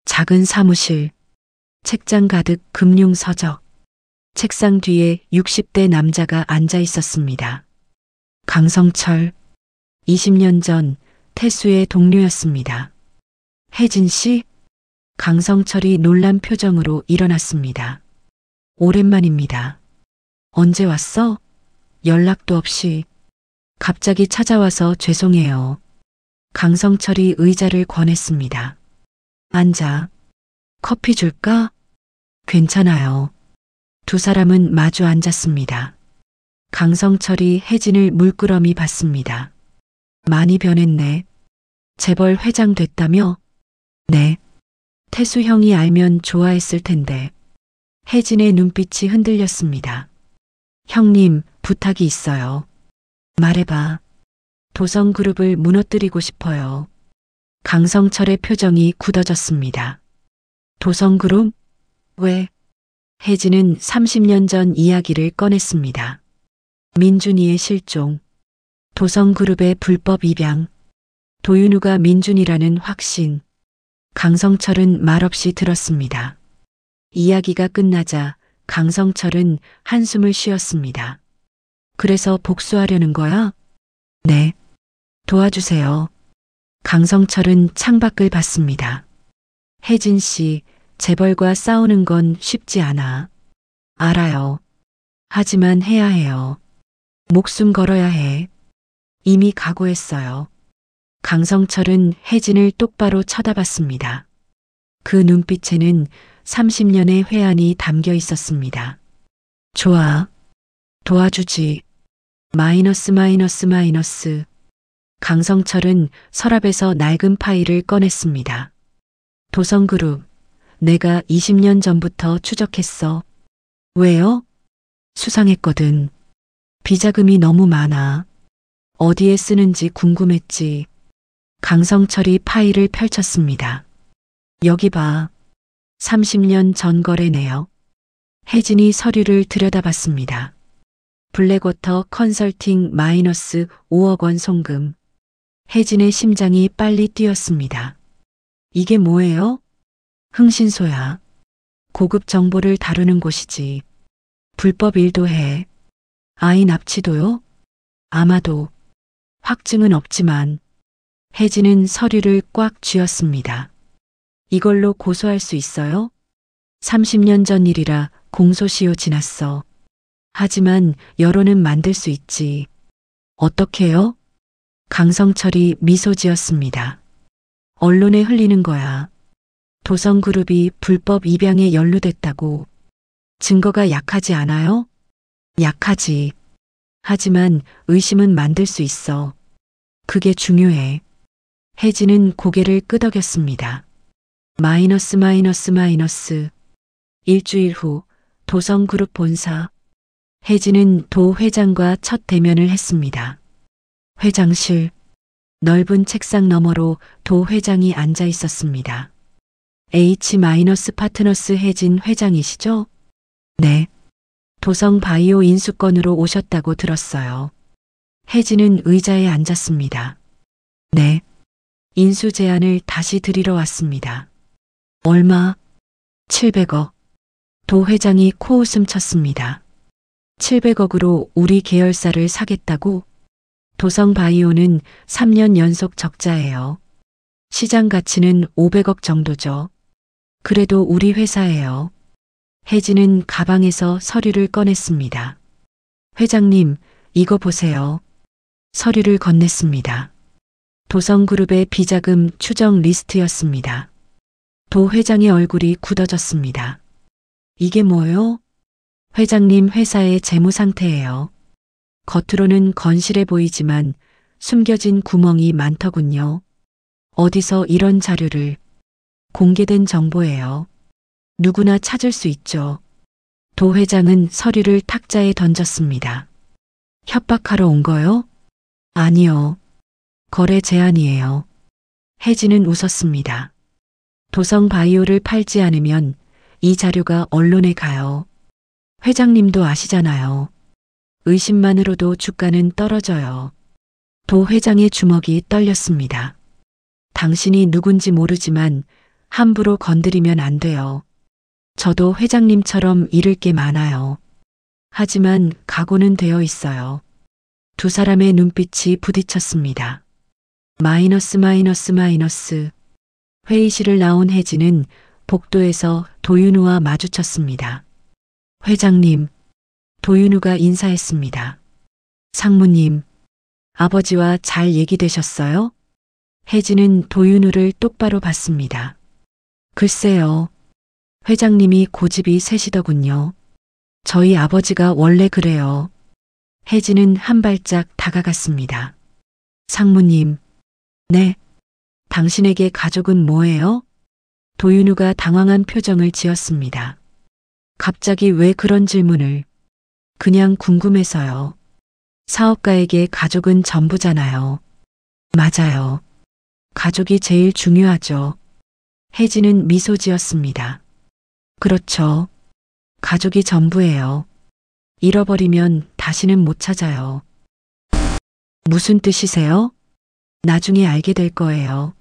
작은 사무실. 책장 가득 금융 서적. 책상 뒤에 60대 남자가 앉아 있었습니다. 강성철. 20년 전 태수의 동료였습니다. 혜진 씨? 강성철이 놀란 표정으로 일어났습니다. 오랜만입니다. 언제 왔어? 연락도 없이. 갑자기 찾아와서 죄송해요. 강성철이 의자를 권했습니다. 앉아. 커피 줄까? 괜찮아요. 두 사람은 마주 앉았습니다. 강성철이 혜진을 물끄러미 봤습니다. 많이 변했네. 재벌 회장 됐다며? 네. 태수 형이 알면 좋아했을 텐데. 혜진의 눈빛이 흔들렸습니다. 형님, 부탁이 있어요. 말해봐. 도성그룹을 무너뜨리고 싶어요. 강성철의 표정이 굳어졌습니다. 도성그룹? 왜? 혜진은 30년 전 이야기를 꺼냈습니다. 민준이의 실종, 도성그룹의 불법 입양, 도윤우가 민준이라는 확신. 강성철은 말없이 들었습니다. 이야기가 끝나자 강성철은 한숨을 쉬었습니다. 그래서 복수하려는 거야? 네. 도와주세요. 강성철은 창밖을 봤습니다. 혜진 씨, 재벌과 싸우는 건 쉽지 않아. 알아요. 하지만 해야 해요. 목숨 걸어야 해. 이미 각오했어요. 강성철은 혜진을 똑바로 쳐다봤습니다. 그 눈빛에는 30년의 회한이 담겨 있었습니다. 좋아. 도와주지. 마이너스 마이너스 마이너스. 강성철은 서랍에서 낡은 파일을 꺼냈습니다. 도성그룹, 내가 20년 전부터 추적했어. 왜요? 수상했거든. 비자금이 너무 많아. 어디에 쓰는지 궁금했지. 강성철이 파일을 펼쳤습니다. 여기 봐. 30년 전 거래네요. 혜진이 서류를 들여다봤습니다. 블랙워터 컨설팅 마이너스 5억 원 송금. 혜진의 심장이 빨리 뛰었습니다. 이게 뭐예요? 흥신소야. 고급 정보를 다루는 곳이지. 불법 일도 해. 아이 납치도요? 아마도. 확증은 없지만. 혜진은 서류를 꽉 쥐었습니다. 이걸로 고소할 수 있어요? 30년 전 일이라 공소시효 지났어. 하지만 여론은 만들 수 있지. 어떻게요? 강성철이 미소 지었습니다. 언론에 흘리는 거야. 도성그룹이 불법 입양에 연루됐다고. 증거가 약하지 않아요? 약하지. 하지만 의심은 만들 수 있어. 그게 중요해. 혜진은 고개를 끄덕였습니다. 마이너스 마이너스 마이너스. 일주일 후 도성그룹 본사. 혜진은 도 회장과 첫 대면을 했습니다. 회장실. 넓은 책상 너머로 도 회장이 앉아 있었습니다. H-파트너스 혜진 회장이시죠? 네. 도성 바이오 인수권으로 오셨다고 들었어요. 혜진은 의자에 앉았습니다. 네. 인수 제안을 다시 드리러 왔습니다. 얼마? 700억. 도 회장이 코웃음 쳤습니다. 700억으로 우리 계열사를 사겠다고? 도성바이오는 3년 연속 적자예요. 시장 가치는 500억 정도죠. 그래도 우리 회사예요. 혜진은 가방에서 서류를 꺼냈습니다. 회장님, 이거 보세요. 서류를 건넸습니다. 도성그룹의 비자금 추정 리스트였습니다. 도 회장의 얼굴이 굳어졌습니다. 이게 뭐요? 회장님 회사의 재무 상태예요. 겉으로는 건실해 보이지만 숨겨진 구멍이 많더군요. 어디서 이런 자료를. 공개된 정보예요. 누구나 찾을 수 있죠. 도 회장은 서류를 탁자에 던졌습니다. 협박하러 온 거요? 아니요. 거래 제안이에요. 혜진은 웃었습니다. 도성바이오를 팔지 않으면 이 자료가 언론에 가요. 회장님도 아시잖아요. 의심만으로도 주가는 떨어져요. 도 회장의 주먹이 떨렸습니다. 당신이 누군지 모르지만 함부로 건드리면 안 돼요. 저도 회장님처럼 잃을 게 많아요. 하지만 각오는 되어 있어요. 두 사람의 눈빛이 부딪혔습니다. 마이너스 마이너스 마이너스. 회의실을 나온 혜진은 복도에서 도윤우와 마주쳤습니다. 회장님, 도윤우가 인사했습니다. 상무님, 아버지와 잘 얘기되셨어요? 혜진은 도윤우를 똑바로 봤습니다. 글쎄요. 회장님이 고집이 세시더군요. 저희 아버지가 원래 그래요. 혜진은 한 발짝 다가갔습니다. 상무님, 네. 당신에게 가족은 뭐예요? 도윤우가 당황한 표정을 지었습니다. 갑자기 왜 그런 질문을? 그냥 궁금해서요. 사업가에게 가족은 전부잖아요. 맞아요. 가족이 제일 중요하죠. 혜진은 미소 지었습니다. 그렇죠. 가족이 전부예요. 잃어버리면 다시는 못 찾아요. 무슨 뜻이세요? 나중에 알게 될 거예요.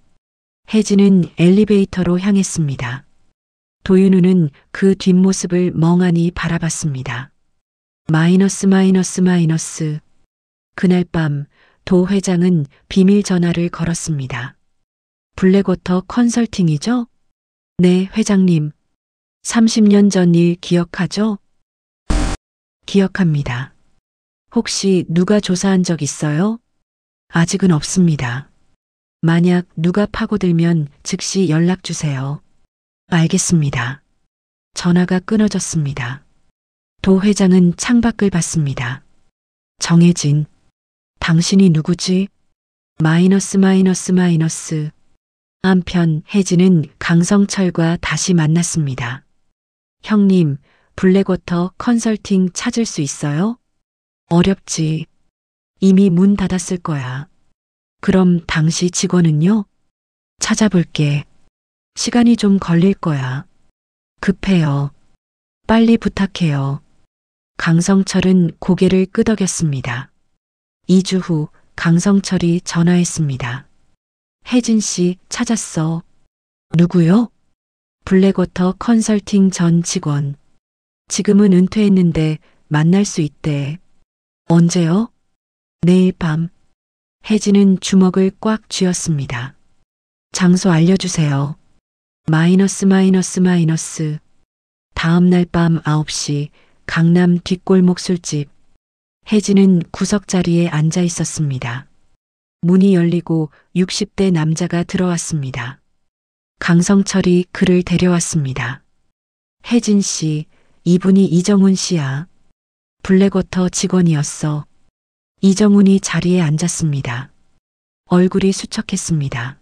혜진은 엘리베이터로 향했습니다. 도윤우는 그 뒷모습을 멍하니 바라봤습니다. 마이너스 마이너스 마이너스. 그날 밤 도 회장은 비밀 전화를 걸었습니다. 블랙워터 컨설팅이죠? 네, 회장님. 30년 전 일 기억하죠? 기억합니다. 혹시 누가 조사한 적 있어요? 아직은 없습니다. 만약 누가 파고들면 즉시 연락 주세요. 알겠습니다. 전화가 끊어졌습니다. 도 회장은 창밖을 봤습니다. 정혜진. 당신이 누구지? 마이너스 마이너스 마이너스. 한편 혜진은 강성철과 다시 만났습니다. 형님, 블랙워터 컨설팅 찾을 수 있어요? 어렵지. 이미 문 닫았을 거야. 그럼 당시 직원은요? 찾아볼게. 시간이 좀 걸릴 거야. 급해요. 빨리 부탁해요. 강성철은 고개를 끄덕였습니다. 2주 후 강성철이 전화했습니다. 혜진 씨 찾았어. 누구요? 블랙워터 컨설팅 전 직원. 지금은 은퇴했는데 만날 수 있대. 언제요? 내일 밤. 혜진은 주먹을 꽉 쥐었습니다. 장소 알려주세요. 마이너스 마이너스 마이너스. 다음 날 밤 9시 강남 뒷골목 술집. 혜진은 구석자리에 앉아 있었습니다. 문이 열리고 60대 남자가 들어왔습니다. 강성철이 그를 데려왔습니다. 혜진 씨, 이분이 이정훈 씨야. 블랙워터 직원이었어. 이정훈이 자리에 앉았습니다. 얼굴이 수척했습니다.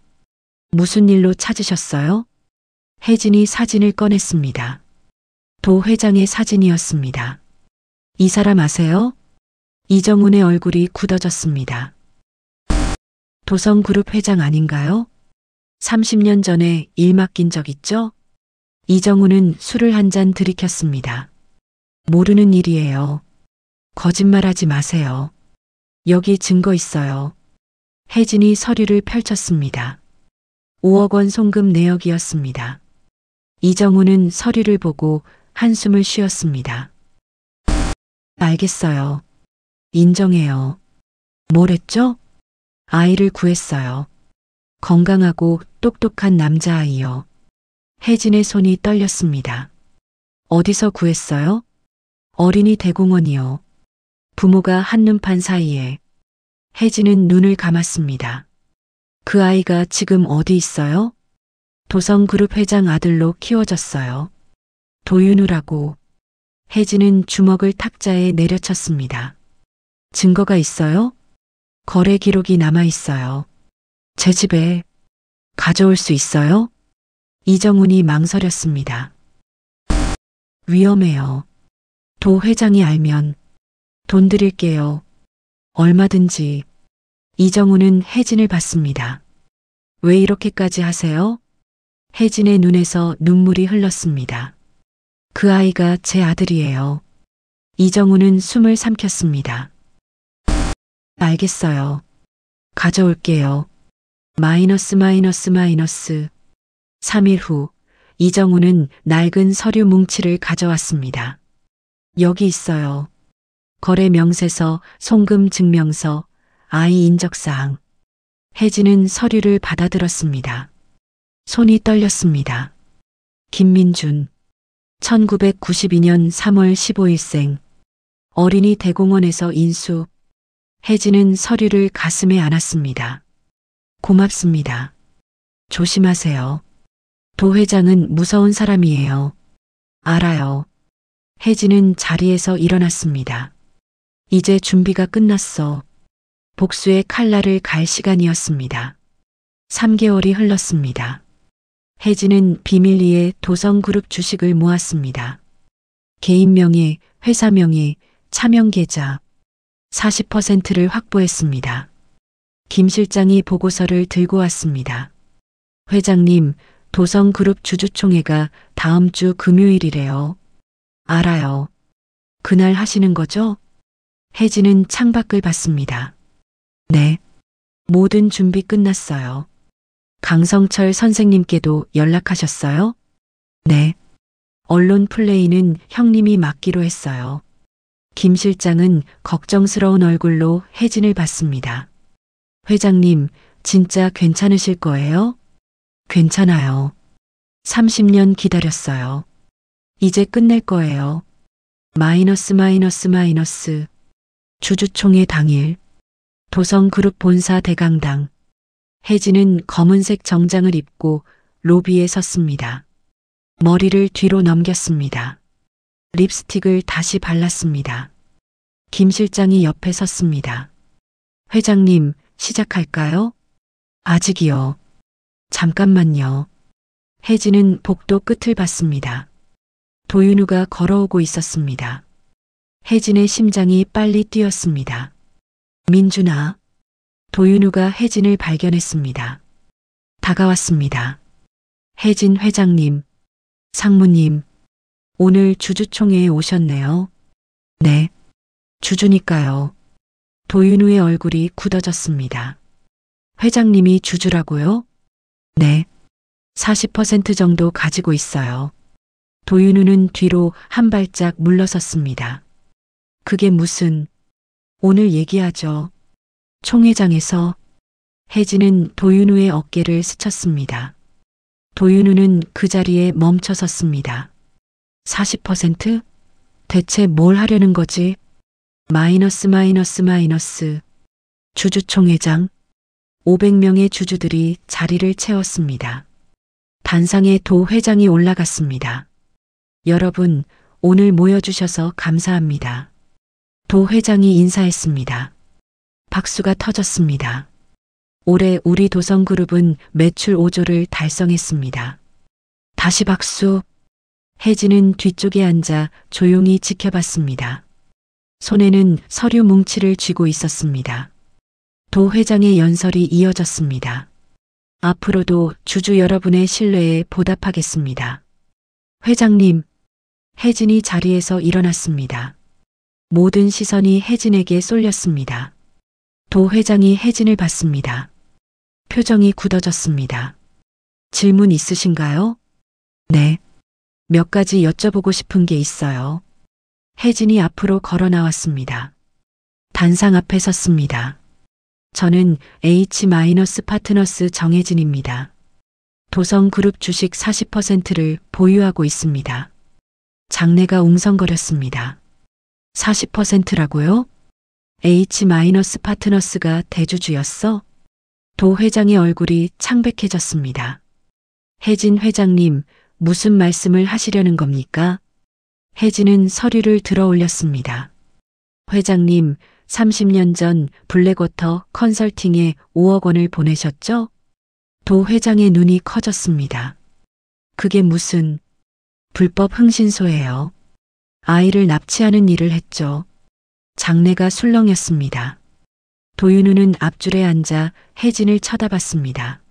무슨 일로 찾으셨어요? 혜진이 사진을 꺼냈습니다. 도 회장의 사진이었습니다. 이 사람 아세요? 이정훈의 얼굴이 굳어졌습니다. 도성그룹 회장 아닌가요? 30년 전에 일 맡긴 적 있죠? 이정훈은 술을 한 잔 들이켰습니다. 모르는 일이에요. 거짓말하지 마세요. 여기 증거 있어요. 혜진이 서류를 펼쳤습니다. 5억 원 송금 내역이었습니다. 이정훈은 서류를 보고 한숨을 쉬었습니다. 알겠어요. 인정해요. 뭘 했죠? 아이를 구했어요. 건강하고 똑똑한 남자아이요. 혜진의 손이 떨렸습니다. 어디서 구했어요? 어린이 대공원이요. 부모가 한눈판 사이에. 혜진은 눈을 감았습니다. 그 아이가 지금 어디 있어요? 도성그룹 회장 아들로 키워졌어요. 도윤우라고. 혜진은 주먹을 탁자에 내려쳤습니다. 증거가 있어요? 거래 기록이 남아 있어요. 제 집에 가져올 수 있어요? 이정훈이 망설였습니다. 위험해요. 도 회장이 알면 돈 드릴게요. 얼마든지. 이정훈은 혜진을 봤습니다. 왜 이렇게까지 하세요? 혜진의 눈에서 눈물이 흘렀습니다. 그 아이가 제 아들이에요. 이정훈은 숨을 삼켰습니다. 알겠어요. 가져올게요. 마이너스 마이너스 마이너스. 3일 후 이정훈은 낡은 서류 뭉치를 가져왔습니다. 여기 있어요. 거래 명세서, 송금 증명서, 아이 인적사항. 혜진은 서류를 받아들었습니다. 손이 떨렸습니다. 김민준. 1992년 3월 15일생. 어린이 대공원에서 인수. 혜진은 서류를 가슴에 안았습니다. 고맙습니다. 조심하세요. 도 회장은 무서운 사람이에요. 알아요. 혜진은 자리에서 일어났습니다. 이제 준비가 끝났어. 복수의 칼날을 갈 시간이었습니다. 3개월이 흘렀습니다. 혜진은 비밀리에 도성그룹 주식을 모았습니다. 개인 명의, 회사 명의, 차명 계좌 40%를 확보했습니다. 김 실장이 보고서를 들고 왔습니다. 회장님, 도성그룹 주주총회가 다음 주 금요일이래요. 알아요. 그날 하시는 거죠? 혜진은 창밖을 봤습니다. 네. 모든 준비 끝났어요. 강성철 선생님께도 연락하셨어요? 네. 언론 플레이는 형님이 맡기로 했어요. 김 실장은 걱정스러운 얼굴로 혜진을 봤습니다. 회장님, 진짜 괜찮으실 거예요? 괜찮아요. 30년 기다렸어요. 이제 끝낼 거예요. 마이너스. 주주총회 당일 도성그룹 본사 대강당. 혜진은 검은색 정장을 입고 로비에 섰습니다. 머리를 뒤로 넘겼습니다. 립스틱을 다시 발랐습니다. 김 실장이 옆에 섰습니다. 회장님, 시작할까요? 아직이요. 잠깐만요. 혜진은 복도 끝을 봤습니다. 도윤우가 걸어오고 있었습니다. 혜진의 심장이 빨리 뛰었습니다. 민준아. 도윤우가 혜진을 발견했습니다. 다가왔습니다. 혜진 회장님, 상무님, 오늘 주주총회에 오셨네요. 네. 주주니까요. 도윤우의 얼굴이 굳어졌습니다. 회장님이 주주라고요? 네. 40% 정도 가지고 있어요. 도윤우는 뒤로 한 발짝 물러섰습니다. 그게 무슨... 오늘 얘기하죠. 총회장에서. 혜진은 도윤우의 어깨를 스쳤습니다. 도윤우는 그 자리에 멈춰 섰습니다. 40%? 대체 뭘 하려는 거지? 마이너스. 주주총회장. 500명의 주주들이 자리를 채웠습니다. 단상에 도 회장이 올라갔습니다. 여러분, 오늘 모여주셔서 감사합니다. 도 회장이 인사했습니다. 박수가 터졌습니다. 올해 우리 도성그룹은 매출 5조를 달성했습니다. 다시 박수. 혜진은 뒤쪽에 앉아 조용히 지켜봤습니다. 손에는 서류 뭉치를 쥐고 있었습니다. 도 회장의 연설이 이어졌습니다. 앞으로도 주주 여러분의 신뢰에 보답하겠습니다. 회장님. 혜진이 자리에서 일어났습니다. 모든 시선이 혜진에게 쏠렸습니다. 도 회장이 혜진을 봤습니다. 표정이 굳어졌습니다. 질문 있으신가요? 네. 몇 가지 여쭤보고 싶은 게 있어요. 혜진이 앞으로 걸어 나왔습니다. 단상 앞에 섰습니다. 저는 H-파트너스 정혜진입니다. 도성그룹 주식 40%를 보유하고 있습니다. 장내가 웅성거렸습니다. 40%라고요? H-파트너스가 대주주였어? 도 회장의 얼굴이 창백해졌습니다. 혜진 회장님, 무슨 말씀을 하시려는 겁니까? 혜진은 서류를 들어 올렸습니다. 회장님, 30년 전 블랙워터 컨설팅에 5억 원을 보내셨죠? 도 회장의 눈이 커졌습니다. 그게 무슨... 불법 흥신소예요. 아이를 납치하는 일을 했죠. 장내가 술렁였습니다. 도윤우는 앞줄에 앉아 혜진을 쳐다봤습니다.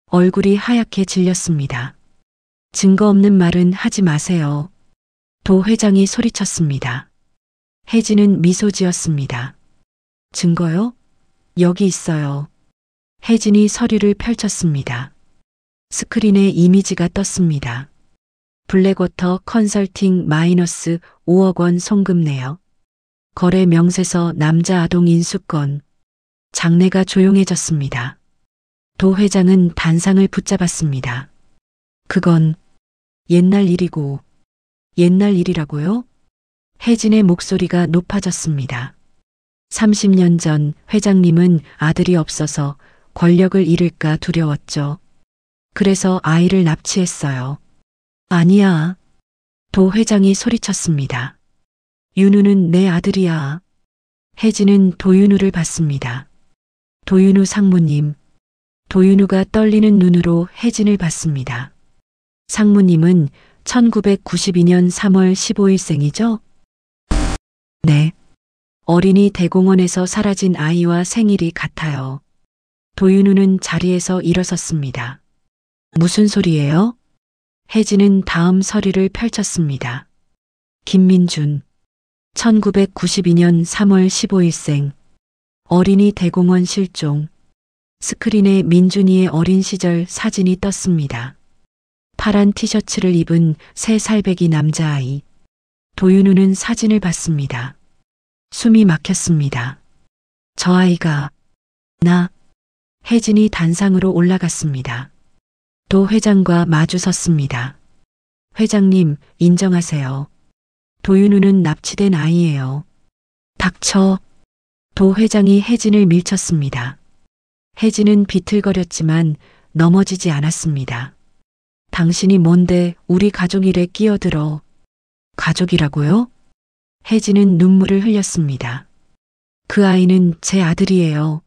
얼굴이 하얗게 질렸습니다. 증거 없는 말은 하지 마세요. 도 회장이 소리쳤습니다. 혜진은 미소 지었습니다. 증거요? 여기 있어요. 혜진이 서류를 펼쳤습니다. 스크린에 이미지가 떴습니다. 블랙워터 컨설팅 마이너스 5억 원 송금 내역. 거래 명세서 남자 아동 인수권. 장내가 조용해졌습니다. 도 회장은 단상을 붙잡았습니다. 그건 옛날 일이고. 옛날 일이라고요? 혜진의 목소리가 높아졌습니다. 30년 전 회장님은 아들이 없어서 권력을 잃을까 두려웠죠. 그래서 아이를 납치했어요. 아니야. 도 회장이 소리쳤습니다. 윤우는 내 아들이야. 혜진은 도윤우를 봤습니다. 도윤우 상무님. 도윤우가 떨리는 눈으로 혜진을 봤습니다. 상무님은 1992년 3월 15일생이죠? 네. 어린이 대공원에서 사라진 아이와 생일이 같아요. 도윤우는 자리에서 일어섰습니다. 무슨 소리예요? 혜진은 다음 서류를 펼쳤습니다. 김민준. 1992년 3월 15일생. 어린이 대공원 실종. 스크린에 민준이의 어린 시절 사진이 떴습니다. 파란 티셔츠를 입은 3살배기 남자아이. 도윤우는 사진을 봤습니다. 숨이 막혔습니다. 저 아이가 나 혜진이 단상으로 올라갔습니다. 도 회장과 마주 섰습니다. 회장님, 인정하세요. 도윤우는 납치된 아이예요. 닥쳐. 도 회장이 혜진을 밀쳤습니다. 혜진은 비틀거렸지만 넘어지지 않았습니다. 당신이 뭔데 우리 가족 일에 끼어들어. 가족이라고요? 혜진은 눈물을 흘렸습니다. 그 아이는 제 아들이에요.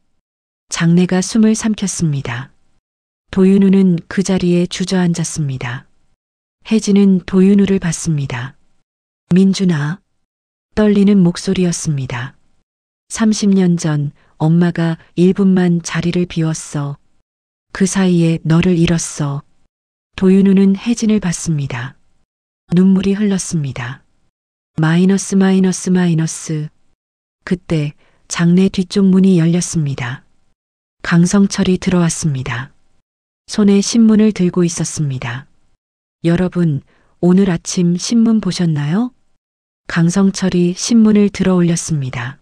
장내가 숨을 삼켰습니다. 도윤우는 그 자리에 주저앉았습니다. 혜진은 도윤우를 봤습니다. 민준아. 떨리는 목소리였습니다. 30년 전 엄마가 1분만 자리를 비웠어. 그 사이에 너를 잃었어. 도윤우는 혜진을 봤습니다. 눈물이 흘렀습니다. 마이너스. 그때 장내 뒤쪽 문이 열렸습니다. 강성철이 들어왔습니다. 손에 신문을 들고 있었습니다. 여러분, 오늘 아침 신문 보셨나요? 강성철이 신문을 들어 올렸습니다.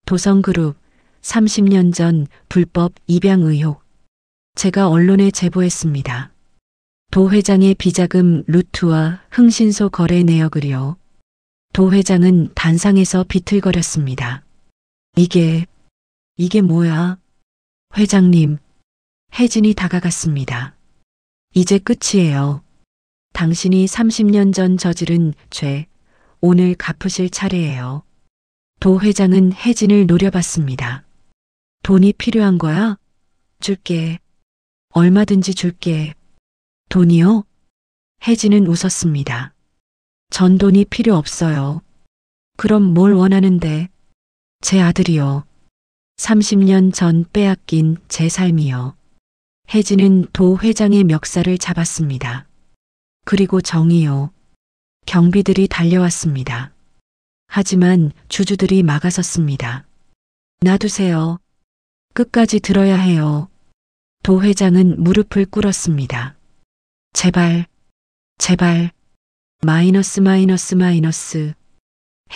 도성그룹 30년 전 불법 입양 의혹. 제가 언론에 제보했습니다. 도 회장의 비자금 루트와 흥신소 거래 내역을요. 도 회장은 단상에서 비틀거렸습니다. 이게 뭐야? 회장님. 혜진이 다가갔습니다. 이제 끝이에요. 당신이 30년 전 저지른 죄, 오늘 갚으실 차례예요. 도 회장은 혜진을 노려봤습니다. 돈이 필요한 거야? 줄게. 얼마든지 줄게. 돈이요? 혜진은 웃었습니다. 전 돈이 필요 없어요. 그럼 뭘 원하는데? 제 아들이요. 30년 전 빼앗긴 제 삶이요. 혜진은 도 회장의 멱살을 잡았습니다. 그리고 정의요. 경비들이 달려왔습니다. 하지만 주주들이 막아섰습니다. 놔두세요. 끝까지 들어야 해요. 도 회장은 무릎을 꿇었습니다. 제발. 마이너스.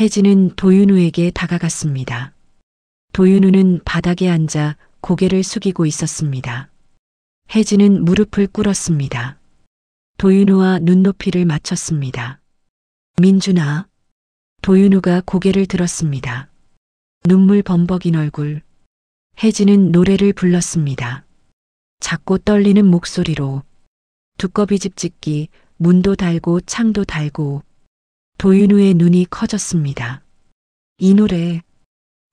혜진은 도윤우에게 다가갔습니다. 도윤우는 바닥에 앉아 고개를 숙이고 있었습니다. 혜진은 무릎을 꿇었습니다. 도윤우와 눈높이를 맞췄습니다. 민준아. 도윤우가 고개를 들었습니다. 눈물 범벅인 얼굴. 혜진은 노래를 불렀습니다. 작고 떨리는 목소리로. 두꺼비 집 짓기, 문도 달고 창도 달고. 도윤우의 눈이 커졌습니다. 이 노래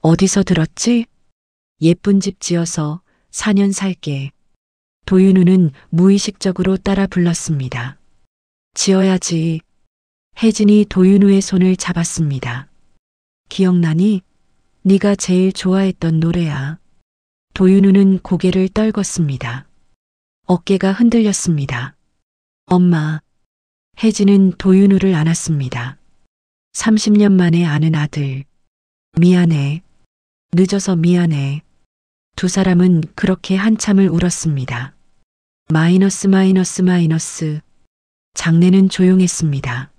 어디서 들었지? 예쁜 집 지어서 4년 살게. 도윤우는 무의식적으로 따라 불렀습니다. 지어야지. 혜진이 도윤우의 손을 잡았습니다. 기억나니? 네가 제일 좋아했던 노래야. 도윤우는 고개를 떨궜습니다. 어깨가 흔들렸습니다. 엄마. 혜진은 도윤우를 안았습니다. 30년 만에 아는 아들. 미안해. 늦어서 미안해. 두 사람은 그렇게 한참을 울었습니다. 마이너스. 장내는 조용했습니다.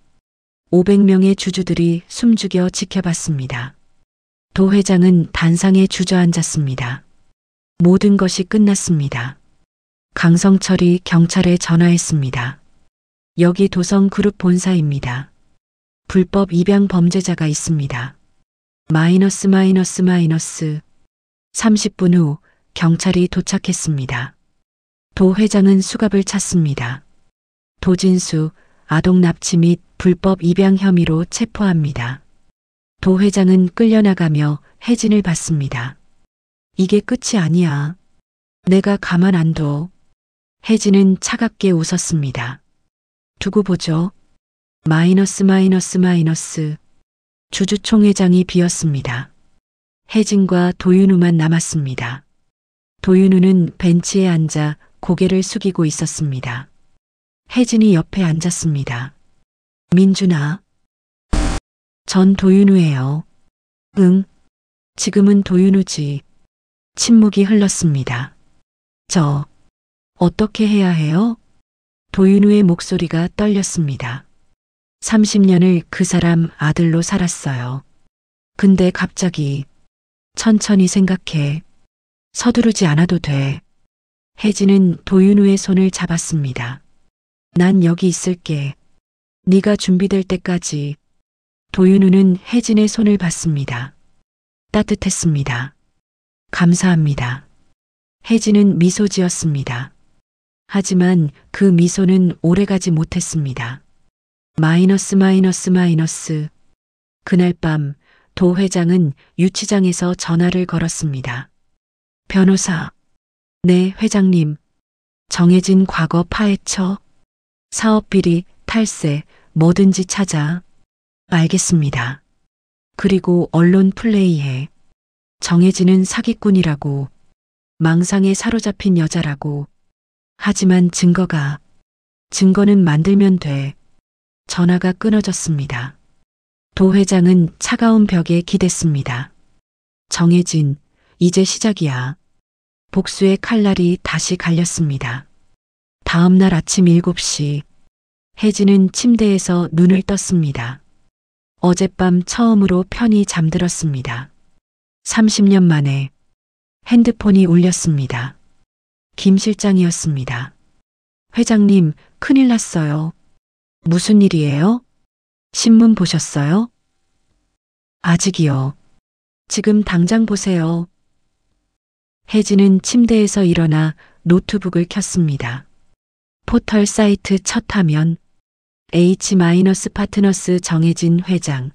500명의 주주들이 숨죽여 지켜봤습니다. 도 회장은 단상에 주저앉았습니다. 모든 것이 끝났습니다. 강성철이 경찰에 전화했습니다. 여기 도성그룹 본사입니다. 불법 입양 범죄자가 있습니다. 마이너스. 30분 후 경찰이 도착했습니다. 도 회장은 수갑을 찼습니다. 도진수, 아동 납치 및 불법 입양 혐의로 체포합니다. 도 회장은 끌려나가며 혜진을 봤습니다. 이게 끝이 아니야. 내가 가만 안 둬. 혜진은 차갑게 웃었습니다. 두고 보죠. 마이너스. 주주총회장이 비었습니다. 혜진과 도윤우만 남았습니다. 도윤우는 벤치에 앉아 고개를 숙이고 있었습니다. 혜진이 옆에 앉았습니다. 민준아. 전 도윤우예요. 응. 지금은 도윤우지. 침묵이 흘렀습니다. 저 어떻게 해야 해요? 도윤우의 목소리가 떨렸습니다. 30년을 그 사람 아들로 살았어요. 근데 갑자기 천천히 생각해. 서두르지 않아도 돼. 혜진은 도윤우의 손을 잡았습니다. 난 여기 있을게. 네가 준비될 때까지. 도윤우는 혜진의 손을 봤습니다. 따뜻했습니다. 감사합니다. 혜진은 미소 지었습니다. 하지만 그 미소는 오래가지 못했습니다. 마이너스. 그날 밤 도 회장은 유치장에서 전화를 걸었습니다. 변호사. 네, 회장님. 정해진 과거 파헤쳐. 사업 비리, 탈세, 뭐든지 찾아. 알겠습니다. 그리고 언론 플레이해. 정해진은 사기꾼이라고. 망상에 사로잡힌 여자라고. 하지만 증거는 만들면 돼. 전화가 끊어졌습니다. 도 회장은 차가운 벽에 기댔습니다. 정해진, 이제 시작이야. 복수의 칼날이 다시 갈렸습니다. 다음 날 아침 7시, 혜진은 침대에서 눈을 떴습니다. 어젯밤 처음으로 편히 잠들었습니다. 30년 만에 핸드폰이 울렸습니다. 김 실장이었습니다. 회장님, 큰일 났어요. 무슨 일이에요? 신문 보셨어요? 아직이요. 지금 당장 보세요. 혜진은 침대에서 일어나 노트북을 켰습니다. 포털 사이트 첫 화면. H-파트너스 정해진 회장.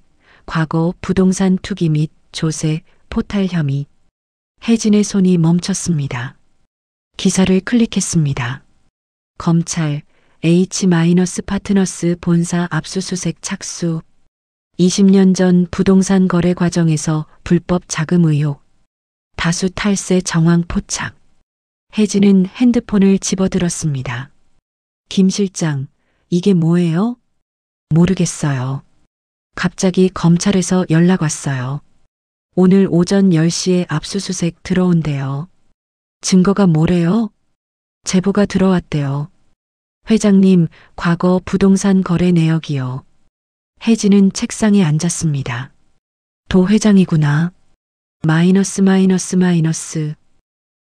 과거 부동산 투기 및 조세, 포탈 혐의. 혜진의 손이 멈췄습니다. 기사를 클릭했습니다. 검찰 H-파트너스 본사 압수수색 착수. 20년 전 부동산 거래 과정에서 불법 자금 의혹. 다수 탈세 정황 포착. 혜진은 핸드폰을 집어들었습니다. 김 실장, 이게 뭐예요? 모르겠어요. 갑자기 검찰에서 연락 왔어요. 오늘 오전 10시에 압수수색 들어온대요. 증거가 뭐래요? 제보가 들어왔대요. 회장님, 과거 부동산 거래 내역이요. 혜진은 책상에 앉았습니다. 도 회장이구나. 마이너스.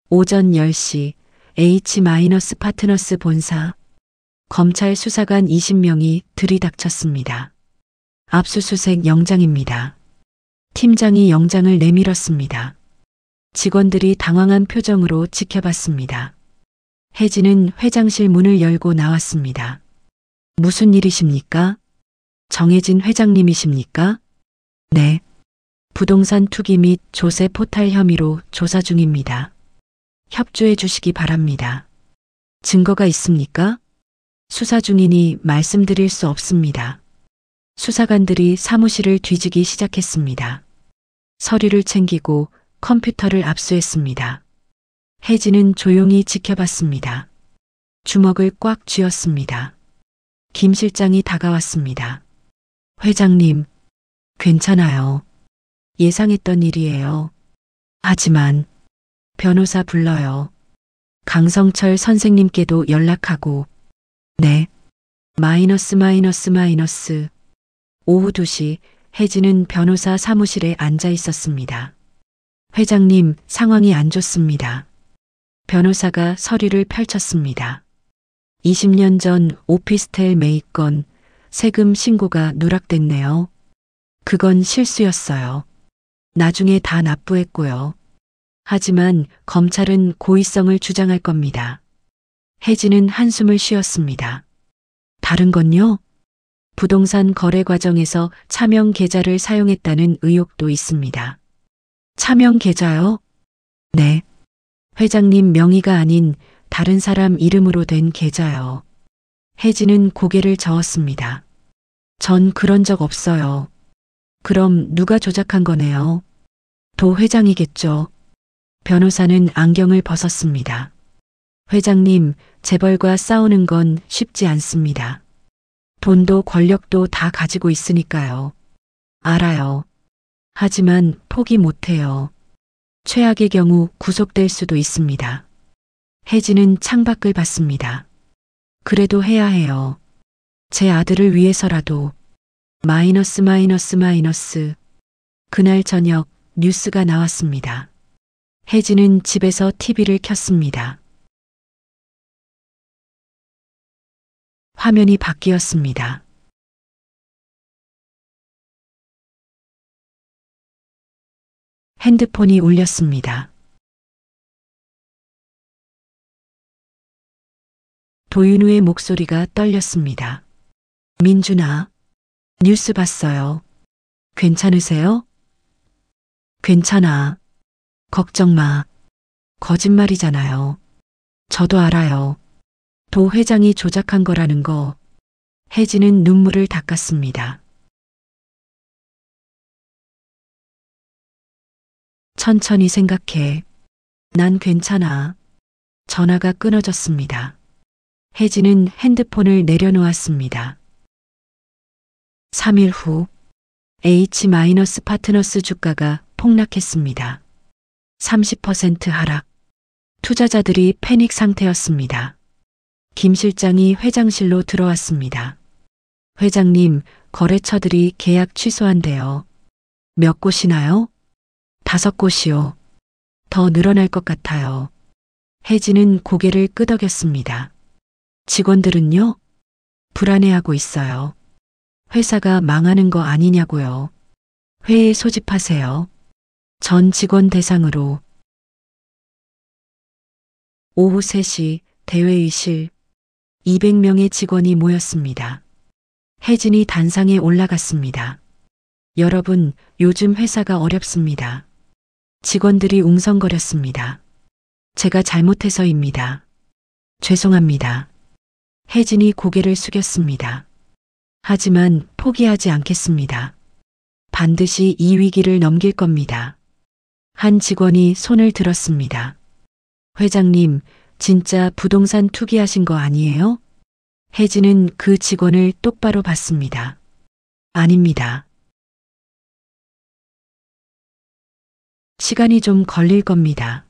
오전 10시 H-파트너스 본사. 검찰 수사관 20명이 들이닥쳤습니다. 압수수색 영장입니다. 팀장이 영장을 내밀었습니다. 직원들이 당황한 표정으로 지켜봤습니다. 혜진은 회장실 문을 열고 나왔습니다. 무슨 일이십니까? 정해진 회장님이십니까? 네. 부동산 투기 및 조세 포탈 혐의로 조사 중입니다. 협조해 주시기 바랍니다. 증거가 있습니까? 수사 중이니 말씀드릴 수 없습니다. 수사관들이 사무실을 뒤지기 시작했습니다. 서류를 챙기고 컴퓨터를 압수했습니다. 혜진은 조용히 지켜봤습니다. 주먹을 꽉 쥐었습니다. 김 실장이 다가왔습니다. 회장님, 괜찮아요. 예상했던 일이에요. 하지만 변호사 불러요. 강성철 선생님께도 연락하고. 네. 마이너스. 오후 2시 혜진은 변호사 사무실에 앉아 있었습니다. 회장님, 상황이 안 좋습니다. 변호사가 서류를 펼쳤습니다. 20년 전 오피스텔 매입건 세금 신고가 누락됐네요. 그건 실수였어요. 나중에 다 납부했고요. 하지만 검찰은 고의성을 주장할 겁니다. 혜진은 한숨을 쉬었습니다. 다른 건요? 부동산 거래 과정에서 차명 계좌를 사용했다는 의혹도 있습니다. 차명 계좌요? 네. 회장님 명의가 아닌 다른 사람 이름으로 된 계좌요. 혜진은 고개를 저었습니다. 전 그런 적 없어요. 그럼 누가 조작한 거네요? 도 회장이겠죠. 변호사는 안경을 벗었습니다. 회장님, 재벌과 싸우는 건 쉽지 않습니다. 돈도 권력도 다 가지고 있으니까요. 알아요. 하지만 포기 못해요. 최악의 경우 구속될 수도 있습니다. 혜진은 창밖을 봤습니다. 그래도 해야 해요. 제 아들을 위해서라도. 마이너스. 그날 저녁 뉴스가 나왔습니다. 혜진은 집에서 TV를 켰습니다. 화면이 바뀌었습니다. 핸드폰이 울렸습니다. 도윤우의 목소리가 떨렸습니다. 민준아, 뉴스 봤어요. 괜찮으세요? 괜찮아. 걱정 마. 거짓말이잖아요. 저도 알아요. 도 회장이 조작한 거라는 거. 혜진은 눈물을 닦았습니다. 천천히 생각해. 난 괜찮아. 전화가 끊어졌습니다. 혜진은 핸드폰을 내려놓았습니다. 3일 후 H-파트너스 주가가 폭락했습니다. 30% 하락. 투자자들이 패닉 상태였습니다. 김 실장이 회장실로 들어왔습니다. 회장님, 거래처들이 계약 취소한대요. 몇 곳이나요? 5곳이요. 더 늘어날 것 같아요. 혜진은 고개를 끄덕였습니다. 직원들은요? 불안해하고 있어요. 회사가 망하는 거 아니냐고요. 회의 소집하세요. 전 직원 대상으로. 오후 3시 대회의실 200명의 직원이 모였습니다. 혜진이 단상에 올라갔습니다. 여러분, 요즘 회사가 어렵습니다. 직원들이 웅성거렸습니다. 제가 잘못해서입니다. 죄송합니다. 혜진이 고개를 숙였습니다. 하지만 포기하지 않겠습니다. 반드시 이 위기를 넘길 겁니다. 한 직원이 손을 들었습니다. 회장님, 진짜 부동산 투기하신 거 아니에요? 혜진은 그 직원을 똑바로 봤습니다. 아닙니다. 시간이 좀 걸릴 겁니다.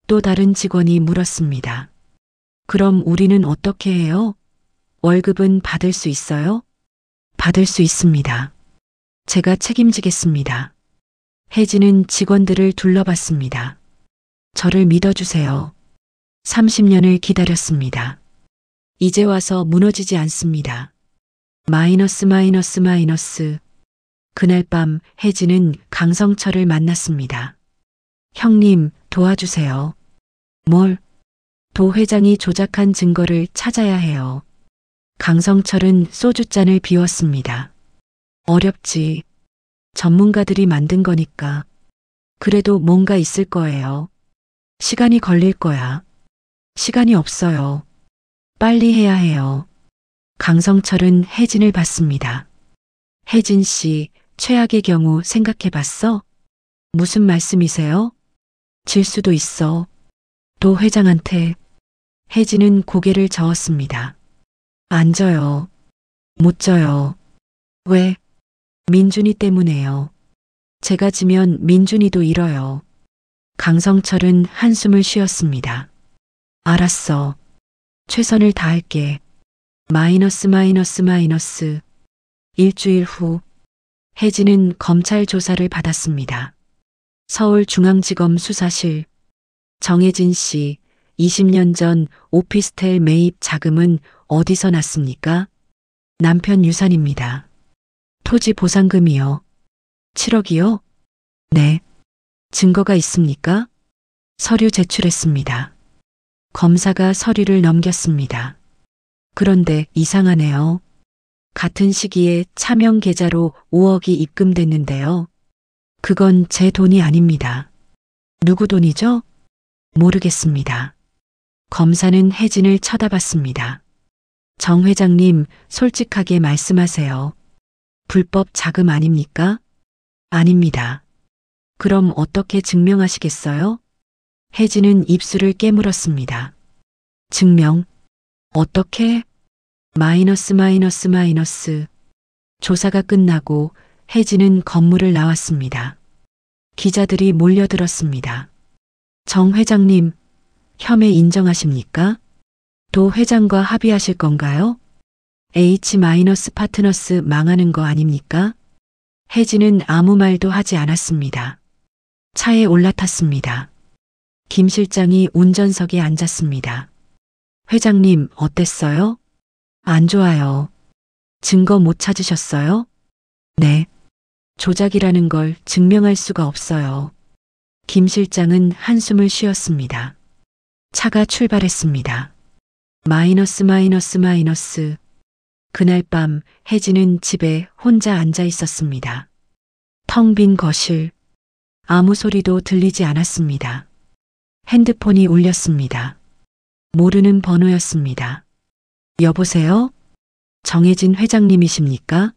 또 다른 직원이 물었습니다. 그럼 우리는 어떻게 해요? 월급은 받을 수 있어요? 받을 수 있습니다. 제가 책임지겠습니다. 혜진은 직원들을 둘러봤습니다. 저를 믿어주세요. 30년을 기다렸습니다. 이제 와서 무너지지 않습니다. 마이너스. 그날 밤 혜진은 강성철을 만났습니다. 형님, 도와주세요. 뭘? 도 회장이 조작한 증거를 찾아야 해요. 강성철은 소주잔을 비웠습니다. 어렵지. 전문가들이 만든 거니까. 그래도 뭔가 있을 거예요. 시간이 걸릴 거야. 시간이 없어요. 빨리 해야 해요. 강성철은 혜진을 봤습니다. 혜진 씨, 최악의 경우 생각해 봤어? 무슨 말씀이세요? 질 수도 있어. 도 회장한테. 혜진은 고개를 저었습니다. 안 져요. 못 져요. 왜? 민준이 때문에요. 제가 지면 민준이도 잃어요. 강성철은 한숨을 쉬었습니다. 알았어. 최선을 다할게. 마이너스. 일주일 후 혜진은 검찰 조사를 받았습니다. 서울중앙지검 수사실. 정혜진 씨, 20년 전 오피스텔 매입 자금은 어디서 났습니까? 남편 유산입니다. 토지 보상금이요. 7억이요? 네. 증거가 있습니까? 서류 제출했습니다. 검사가 서류를 넘겼습니다. 그런데 이상하네요. 같은 시기에 차명 계좌로 5억이 입금됐는데요. 그건 제 돈이 아닙니다. 누구 돈이죠? 모르겠습니다. 검사는 혜진을 쳐다봤습니다. 정 회장님, 솔직하게 말씀하세요. 불법 자금 아닙니까? 아닙니다. 그럼 어떻게 증명하시겠어요? 혜진은 입술을 깨물었습니다. 증명? 어떻게? 마이너스. 조사가 끝나고 혜진은 건물을 나왔습니다. 기자들이 몰려들었습니다. 정 회장님, 혐의 인정하십니까? 도 회장과 합의하실 건가요? H-파트너스 망하는 거 아닙니까? 혜진은 아무 말도 하지 않았습니다. 차에 올라탔습니다. 김 실장이 운전석에 앉았습니다. 회장님, 어땠어요? 안 좋아요. 증거 못 찾으셨어요? 네. 조작이라는 걸 증명할 수가 없어요. 김 실장은 한숨을 쉬었습니다. 차가 출발했습니다. 마이너스. 그날 밤 혜진은 집에 혼자 앉아 있었습니다. 텅 빈 거실. 아무 소리도 들리지 않았습니다. 핸드폰이 울렸습니다. 모르는 번호였습니다. 여보세요? 정혜진 회장님이십니까?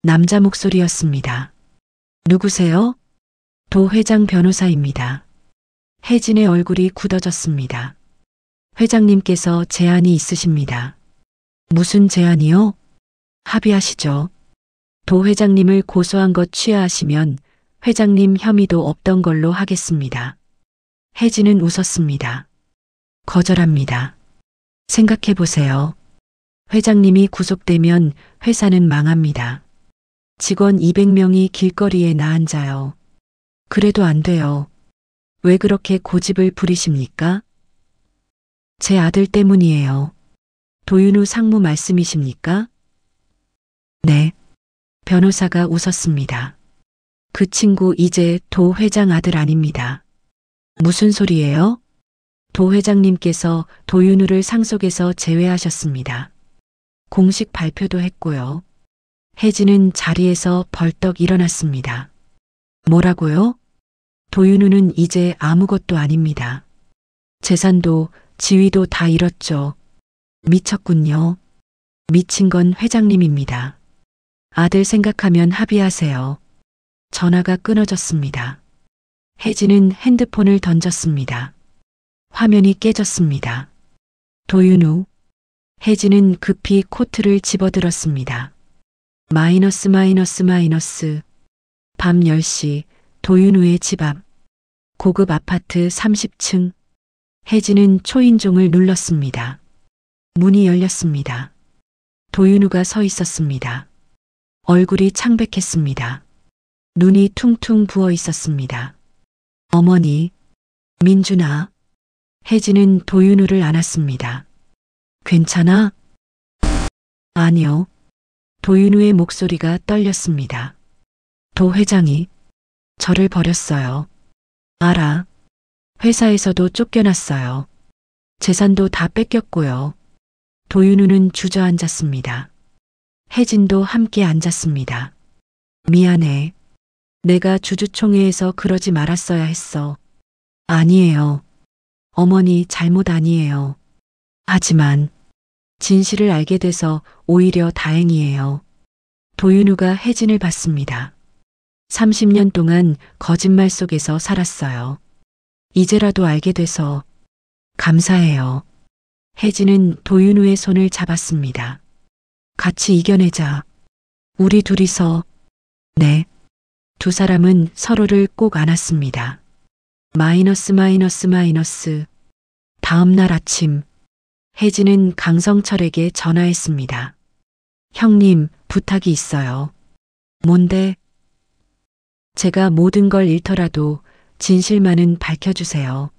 남자 목소리였습니다. 누구세요? 도 회장 변호사입니다. 혜진의 얼굴이 굳어졌습니다. 회장님께서 제안이 있으십니다. 무슨 제안이요? 합의하시죠. 도 회장님을 고소한 것 취하하시면 회장님 혐의도 없던 걸로 하겠습니다. 혜진은 웃었습니다. 거절합니다. 생각해 보세요. 회장님이 구속되면 회사는 망합니다. 직원 200명이 길거리에 나앉아요. 그래도 안 돼요. 왜 그렇게 고집을 부리십니까? 제 아들 때문이에요. 도윤우 상무 말씀이십니까? 네. 변호사가 웃었습니다. 그 친구 이제 도 회장 아들 아닙니다. 무슨 소리예요? 도 회장님께서 도윤우를 상속에서 제외하셨습니다. 공식 발표도 했고요. 혜진은 자리에서 벌떡 일어났습니다. 뭐라고요? 도윤우는 이제 아무것도 아닙니다. 재산도 지위도 다 잃었죠. 미쳤군요. 미친 건 회장님입니다. 아들 생각하면 합의하세요. 전화가 끊어졌습니다. 혜진은 핸드폰을 던졌습니다. 화면이 깨졌습니다. 도윤우. 혜진은 급히 코트를 집어들었습니다. 마이너스. 밤 10시 도윤우의 집 앞. 고급 아파트 30층. 혜진은 초인종을 눌렀습니다. 문이 열렸습니다. 도윤우가 서 있었습니다. 얼굴이 창백했습니다. 눈이 퉁퉁 부어 있었습니다. 어머니, 민준아. 혜진은 도윤우를 안았습니다. 괜찮아? 아니요. 도윤우의 목소리가 떨렸습니다. 도 회장이 저를 버렸어요. 알아. 회사에서도 쫓겨났어요. 재산도 다 뺏겼고요. 도윤우는 주저앉았습니다. 혜진도 함께 앉았습니다. 미안해. 내가 주주총회에서 그러지 말았어야 했어. 아니에요. 어머니 잘못 아니에요. 하지만 진실을 알게 돼서 오히려 다행이에요. 도윤우가 혜진을 봤습니다. 30년 동안 거짓말 속에서 살았어요. 이제라도 알게 돼서 감사해요. 혜진은 도윤우의 손을 잡았습니다. 같이 이겨내자. 우리 둘이서. 네. 두 사람은 서로를 꼭 안았습니다. 마이너스. 다음 날 아침 혜진은 강성철에게 전화했습니다. 형님, 부탁이 있어요. 뭔데? 제가 모든 걸 잃더라도 진실만은 밝혀주세요.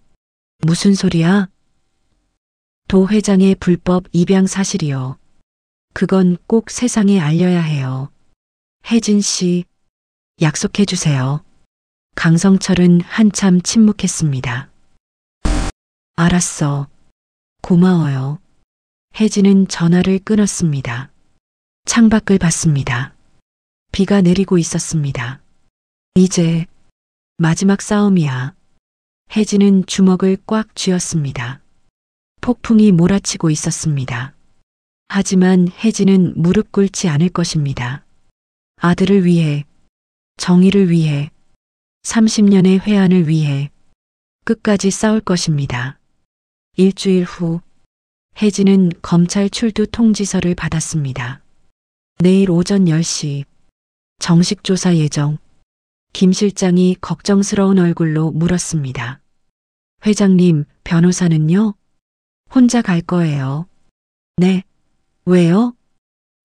무슨 소리야? 도 회장의 불법 입양 사실이요. 그건 꼭 세상에 알려야 해요. 혜진 씨, 약속해 주세요. 강성철은 한참 침묵했습니다. 알았어. 고마워요. 혜진은 전화를 끊었습니다. 창밖을 봤습니다. 비가 내리고 있었습니다. 이제 마지막 싸움이야. 혜진은 주먹을 꽉 쥐었습니다. 폭풍이 몰아치고 있었습니다. 하지만 혜진은 무릎 꿇지 않을 것입니다. 아들을 위해, 정의를 위해, 30년의 회한을 위해 끝까지 싸울 것입니다. 일주일 후 혜진은 검찰 출두 통지서를 받았습니다. 내일 오전 10시 정식 조사 예정. 김 실장이 걱정스러운 얼굴로 물었습니다. 회장님, 변호사는요? 혼자 갈 거예요. 네. 왜요?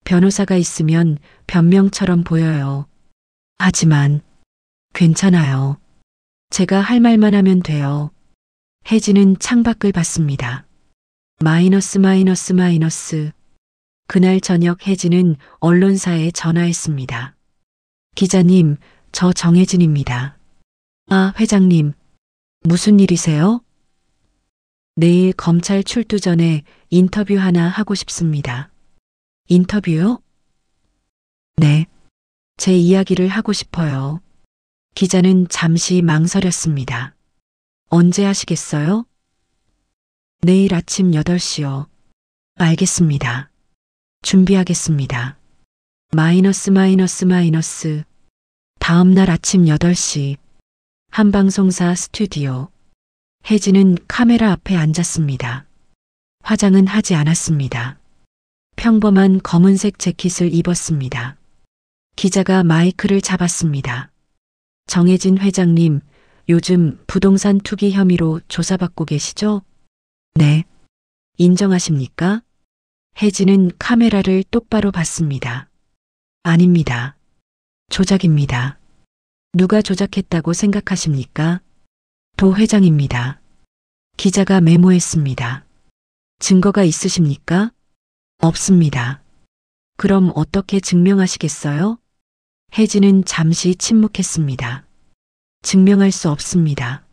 변호사가 있으면 변명처럼 보여요. 하지만 괜찮아요. 제가 할 말만 하면 돼요. 혜진은 창밖을 봤습니다. 마이너스 마이너스 마이너스. 그날 저녁 혜진은 언론사에 전화했습니다. 기자님, 저 정혜진입니다. 아, 회장님. 무슨 일이세요? 내일 검찰 출두 전에 인터뷰 하나 하고 싶습니다. 인터뷰요? 네. 제 이야기를 하고 싶어요. 기자는 잠시 망설였습니다. 언제 하시겠어요? 내일 아침 8시요. 알겠습니다. 준비하겠습니다. 마이너스 마이너스 마이너스. 다음 날 아침 8시. 한방송사 스튜디오. 혜진은 카메라 앞에 앉았습니다. 화장은 하지 않았습니다. 평범한 검은색 재킷을 입었습니다. 기자가 마이크를 잡았습니다. 정혜진 회장님, 요즘 부동산 투기 혐의로 조사받고 계시죠? 네. 인정하십니까? 혜진은 카메라를 똑바로 봤습니다. 아닙니다. 조작입니다. 누가 조작했다고 생각하십니까? 도 회장입니다. 기자가 메모했습니다. 증거가 있으십니까? 없습니다. 그럼 어떻게 증명하시겠어요? 혜진은 잠시 침묵했습니다. 증명할 수 없습니다.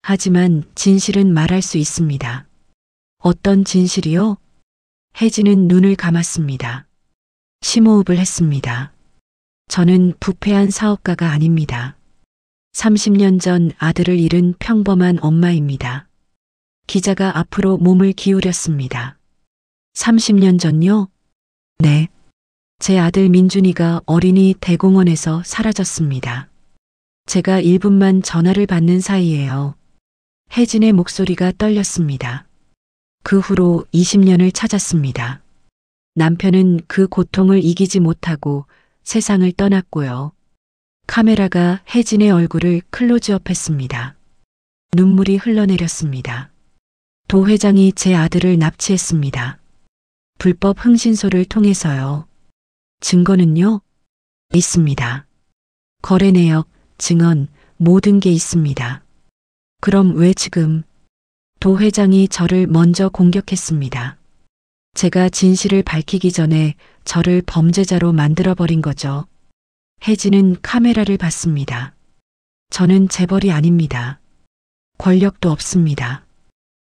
하지만 진실은 말할 수 있습니다. 어떤 진실이요? 혜진은 눈을 감았습니다. 심호흡을 했습니다. 저는 부패한 사업가가 아닙니다. 30년 전 아들을 잃은 평범한 엄마입니다. 기자가 앞으로 몸을 기울였습니다. 30년 전요? 네. 제 아들 민준이가 어린이 대공원에서 사라졌습니다. 제가 1분만 전화를 받는 사이에요. 혜진의 목소리가 떨렸습니다. 그 후로 20년을 찾았습니다. 남편은 그 고통을 이기지 못하고 세상을 떠났고요. 카메라가 혜진의 얼굴을 클로즈업했습니다. 눈물이 흘러내렸습니다. 도 회장이 제 아들을 납치했습니다. 불법 흥신소를 통해서요. 증거는요? 있습니다. 거래 내역, 증언, 모든 게 있습니다. 그럼 왜 지금? 도 회장이 저를 먼저 공격했습니다. 제가 진실을 밝히기 전에 저를 범죄자로 만들어버린 거죠. 혜진은 카메라를 봤습니다. 저는 재벌이 아닙니다. 권력도 없습니다.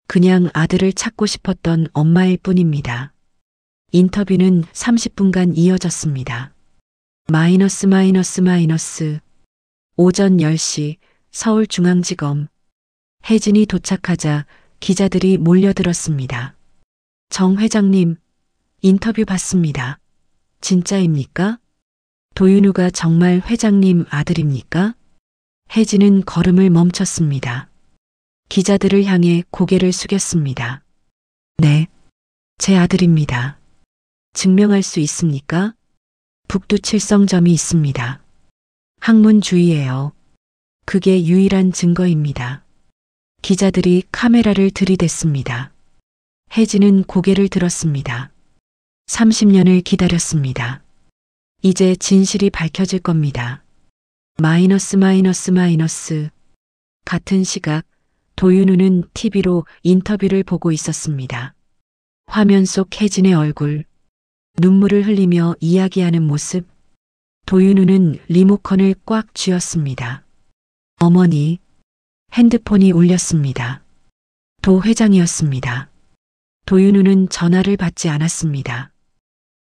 그냥 아들을 찾고 싶었던 엄마일 뿐입니다. 인터뷰는 30분간 이어졌습니다. 마이너스 마이너스 마이너스. 오전 10시 서울중앙지검. 혜진이 도착하자 기자들이 몰려들었습니다. 정 회장님, 인터뷰 받습니다. 진짜입니까? 도윤우가 정말 회장님 아들입니까? 혜진은 걸음을 멈췄습니다. 기자들을 향해 고개를 숙였습니다. 네, 제 아들입니다. 증명할 수 있습니까? 북두칠성점이 있습니다. 학문 주의예요. 그게 유일한 증거입니다. 기자들이 카메라를 들이댔습니다. 혜진은 고개를 들었습니다. 30년을 기다렸습니다. 이제 진실이 밝혀질 겁니다. 마이너스 마이너스 마이너스. 같은 시각 도윤우는 TV로 인터뷰를 보고 있었습니다. 화면 속 혜진의 얼굴, 눈물을 흘리며 이야기하는 모습. 도윤우는 리모컨을 꽉 쥐었습니다. 어머니, 핸드폰이 울렸습니다. 도 회장이었습니다. 도윤우는 전화를 받지 않았습니다.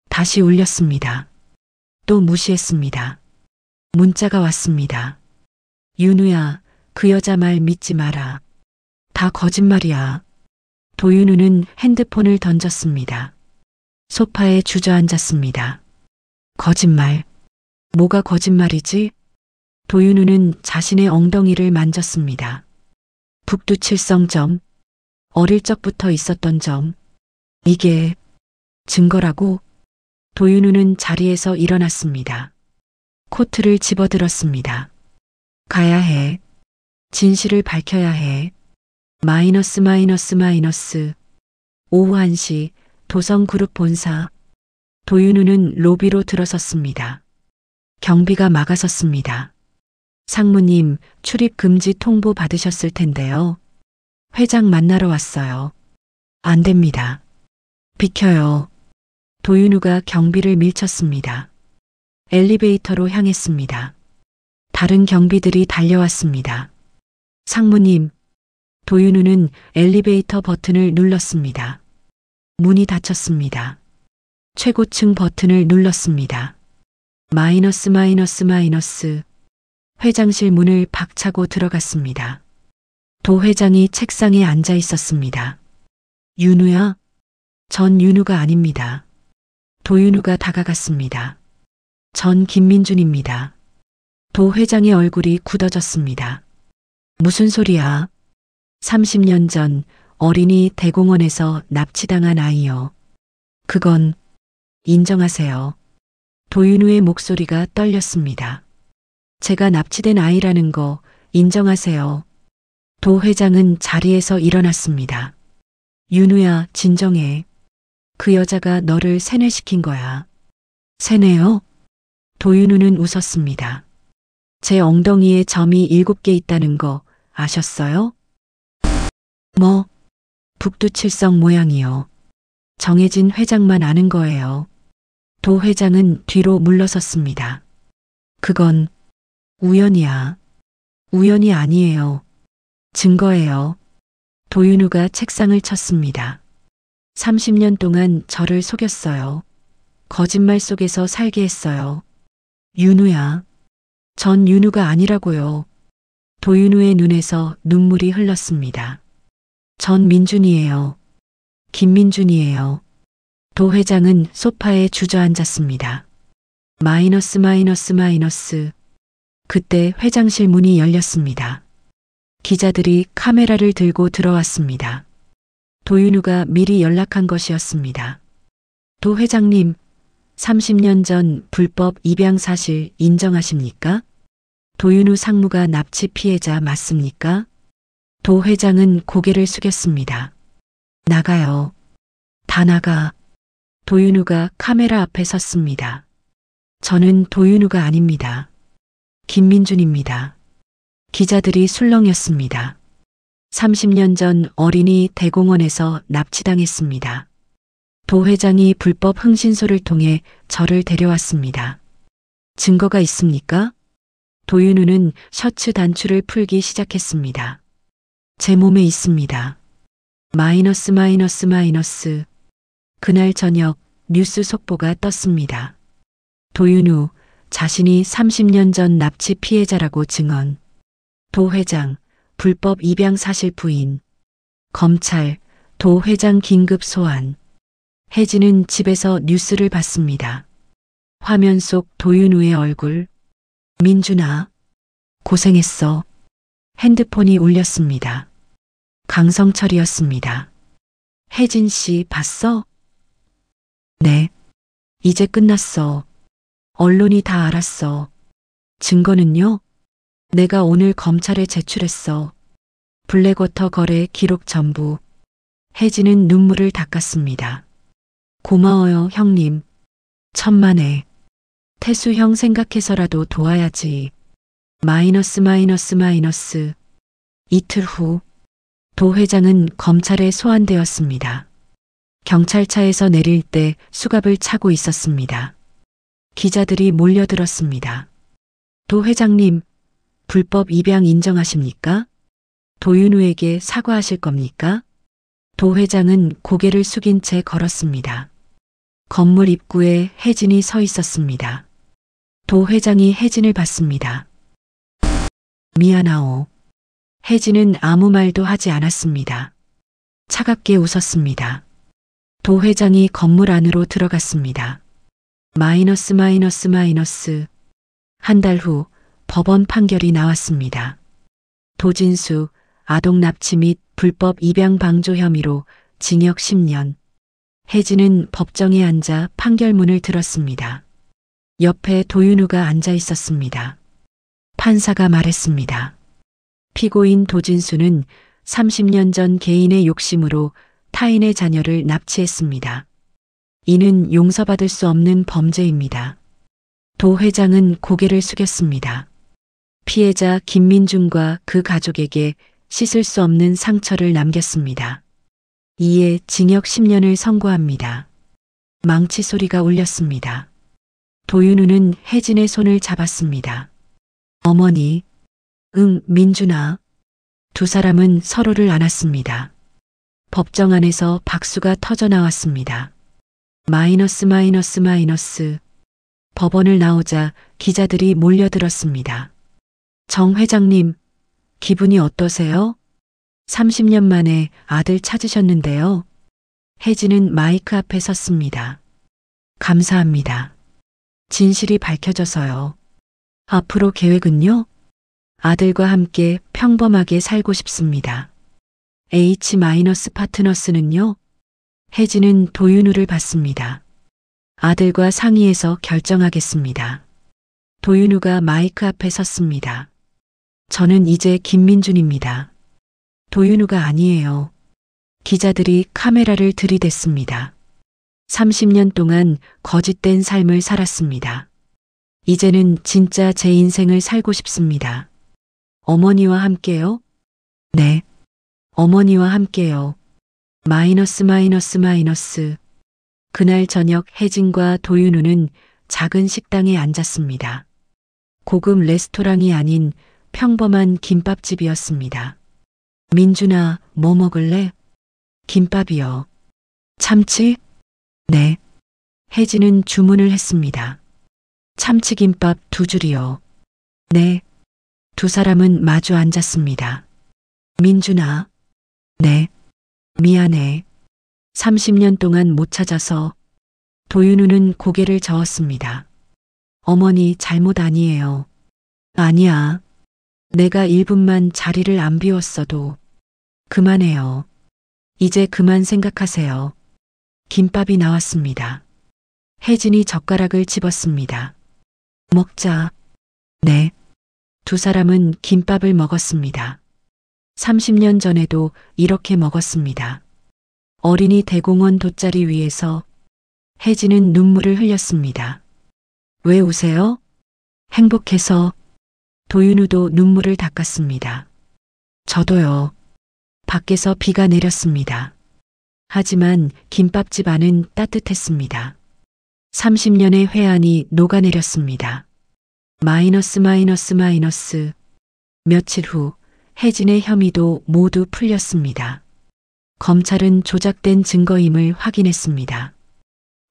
다시 울렸습니다. 또 무시했습니다. 문자가 왔습니다. 윤우야, 그 여자 말 믿지 마라. 다 거짓말이야. 도윤우는 핸드폰을 던졌습니다. 소파에 주저앉았습니다. 거짓말. 뭐가 거짓말이지? 도윤우는 자신의 엉덩이를 만졌습니다. 북두칠성점. 어릴 적부터 있었던 점. 이게 증거라고? 도윤우는 자리에서 일어났습니다. 코트를 집어들었습니다. 가야 해. 진실을 밝혀야 해. 마이너스 마이너스 마이너스. 오후 1시 도성그룹 본사. 도윤우는 로비로 들어섰습니다. 경비가 막아섰습니다. 상무님, 출입 금지 통보 받으셨을 텐데요. 회장 만나러 왔어요. 안 됩니다. 비켜요. 도윤우가 경비를 밀쳤습니다. 엘리베이터로 향했습니다. 다른 경비들이 달려왔습니다. 상무님, 도윤우는 엘리베이터 버튼을 눌렀습니다. 문이 닫혔습니다. 최고층 버튼을 눌렀습니다. 마이너스 마이너스 마이너스. 회장실 문을 박차고 들어갔습니다. 도 회장이 책상에 앉아 있었습니다. 윤우야? 전 윤우가 아닙니다. 도윤우가 다가갔습니다. 전 김민준입니다. 도 회장의 얼굴이 굳어졌습니다. 무슨 소리야? 30년 전 어린이 대공원에서 납치당한 아이요. 그건 인정하세요. 도윤우의 목소리가 떨렸습니다. 제가 납치된 아이라는 거 인정하세요. 도 회장은 자리에서 일어났습니다. 윤우야, 진정해. 그 여자가 너를 세뇌시킨 거야. 세뇌요? 도윤우는 웃었습니다. 제 엉덩이에 점이 7개 있다는 거 아셨어요? 뭐? 북두칠성 모양이요. 정해진 회장만 아는 거예요. 도 회장은 뒤로 물러섰습니다. 그건 우연이야. 우연이 아니에요. 증거예요. 도윤우가 책상을 쳤습니다. 30년 동안 저를 속였어요. 거짓말 속에서 살게 했어요. 윤우야. 전 윤우가 아니라고요. 도윤우의 눈에서 눈물이 흘렀습니다. 전 민준이에요. 김민준이에요. 도 회장은 소파에 주저앉았습니다. 마이너스 마이너스 마이너스. 그때 회장실 문이 열렸습니다. 기자들이 카메라를 들고 들어왔습니다. 도윤우가 미리 연락한 것이었습니다. 도 회장님, 30년 전 불법 입양 사실 인정하십니까? 도윤우 상무가 납치 피해자 맞습니까? 도 회장은 고개를 숙였습니다. 나가요. 다 나가. 도윤우가 카메라 앞에 섰습니다. 저는 도윤우가 아닙니다. 김민준입니다. 기자들이 술렁였습니다. 30년 전 어린이 대공원에서 납치당했습니다. 도 회장이 불법 흥신소를 통해 저를 데려왔습니다. 증거가 있습니까? 도윤우는 셔츠 단추를 풀기 시작했습니다. 제 몸에 있습니다. 마이너스 마이너스 마이너스. 그날 저녁 뉴스 속보가 떴습니다. 도윤우, 자신이 30년 전 납치 피해자라고 증언. 도 회장, 불법 입양 사실 부인. 검찰, 도 회장 긴급 소환. 혜진은 집에서 뉴스를 봤습니다. 화면 속 도윤우의 얼굴. 민준아, 고생했어. 핸드폰이 울렸습니다. 강성철이었습니다. 혜진 씨 봤어? 네. 이제 끝났어. 언론이 다 알았어. 증거는요? 내가 오늘 검찰에 제출했어. 블랙워터 거래 기록 전부. 혜진은 눈물을 닦았습니다. 고마워요, 형님. 천만에. 태수 형 생각해서라도 도와야지. 마이너스 마이너스 마이너스. 이틀 후, 도 회장은 검찰에 소환되었습니다. 경찰차에서 내릴 때 수갑을 차고 있었습니다. 기자들이 몰려들었습니다. 도 회장님, 불법 입양 인정하십니까? 도윤우에게 사과하실 겁니까? 도 회장은 고개를 숙인 채 걸었습니다. 건물 입구에 혜진이 서 있었습니다. 도 회장이 혜진을 봤습니다. 미안하오. 혜진은 아무 말도 하지 않았습니다. 차갑게 웃었습니다. 도 회장이 건물 안으로 들어갔습니다. 마이너스 마이너스 마이너스. 한 달 후 법원 판결이 나왔습니다. 도진수, 아동 납치 및 불법 입양 방조 혐의로 징역 10년. 혜진은 법정에 앉아 판결문을 들었습니다. 옆에 도윤우가 앉아 있었습니다. 판사가 말했습니다. 피고인 도진수는 30년 전 개인의 욕심으로 타인의 자녀를 납치했습니다. 이는 용서받을 수 없는 범죄입니다. 도 회장은 고개를 숙였습니다. 피해자 김민준과 그 가족에게 씻을 수 없는 상처를 남겼습니다. 이에 징역 10년을 선고합니다. 망치 소리가 울렸습니다. 도윤우는 혜진의 손을 잡았습니다. 어머니, 응, 민준아. 두 사람은 서로를 안았습니다. 법정 안에서 박수가 터져 나왔습니다. 마이너스 마이너스 마이너스. 법원을 나오자 기자들이 몰려들었습니다. 정 회장님, 기분이 어떠세요? 30년 만에 아들 찾으셨는데요. 혜진은 마이크 앞에 섰습니다. 감사합니다. 진실이 밝혀져서요. 앞으로 계획은요? 아들과 함께 평범하게 살고 싶습니다. H-파트너스는요? 혜진은 도윤우를 받습니다. 아들과 상의해서 결정하겠습니다. 도윤우가 마이크 앞에 섰습니다. 저는 이제 김민준입니다. 도윤우가 아니에요. 기자들이 카메라를 들이댔습니다. 30년 동안 거짓된 삶을 살았습니다. 이제는 진짜 제 인생을 살고 싶습니다. 어머니와 함께요? 네. 어머니와 함께요. 마이너스 마이너스 마이너스. 그날 저녁 혜진과 도윤우는 작은 식당에 앉았습니다. 고급 레스토랑이 아닌 평범한 김밥집이었습니다. 민준아, 뭐 먹을래? 김밥이요. 참치? 네. 혜진은 주문을 했습니다. 참치김밥 2줄이요. 네. 두 사람은 마주 앉았습니다. 민준아. 네. 미안해. 30년 동안 못 찾아서. 도윤우는 고개를 저었습니다. 어머니 잘못 아니에요. 아니야. 내가 1분만 자리를 안 비웠어도. 그만해요. 이제 그만 생각하세요. 김밥이 나왔습니다. 혜진이 젓가락을 집었습니다. 먹자. 네. 두 사람은 김밥을 먹었습니다. 30년 전에도 이렇게 먹었습니다. 어린이 대공원 돗자리 위에서 혜진은 눈물을 흘렸습니다. 왜 우세요? 행복해서. 도윤우도 눈물을 닦았습니다. 저도요. 밖에서 비가 내렸습니다. 하지만 김밥집 안은 따뜻했습니다. 30년의 회한이 녹아내렸습니다. 마이너스 마이너스 마이너스. 며칠 후 혜진의 혐의도 모두 풀렸습니다. 검찰은 조작된 증거임을 확인했습니다.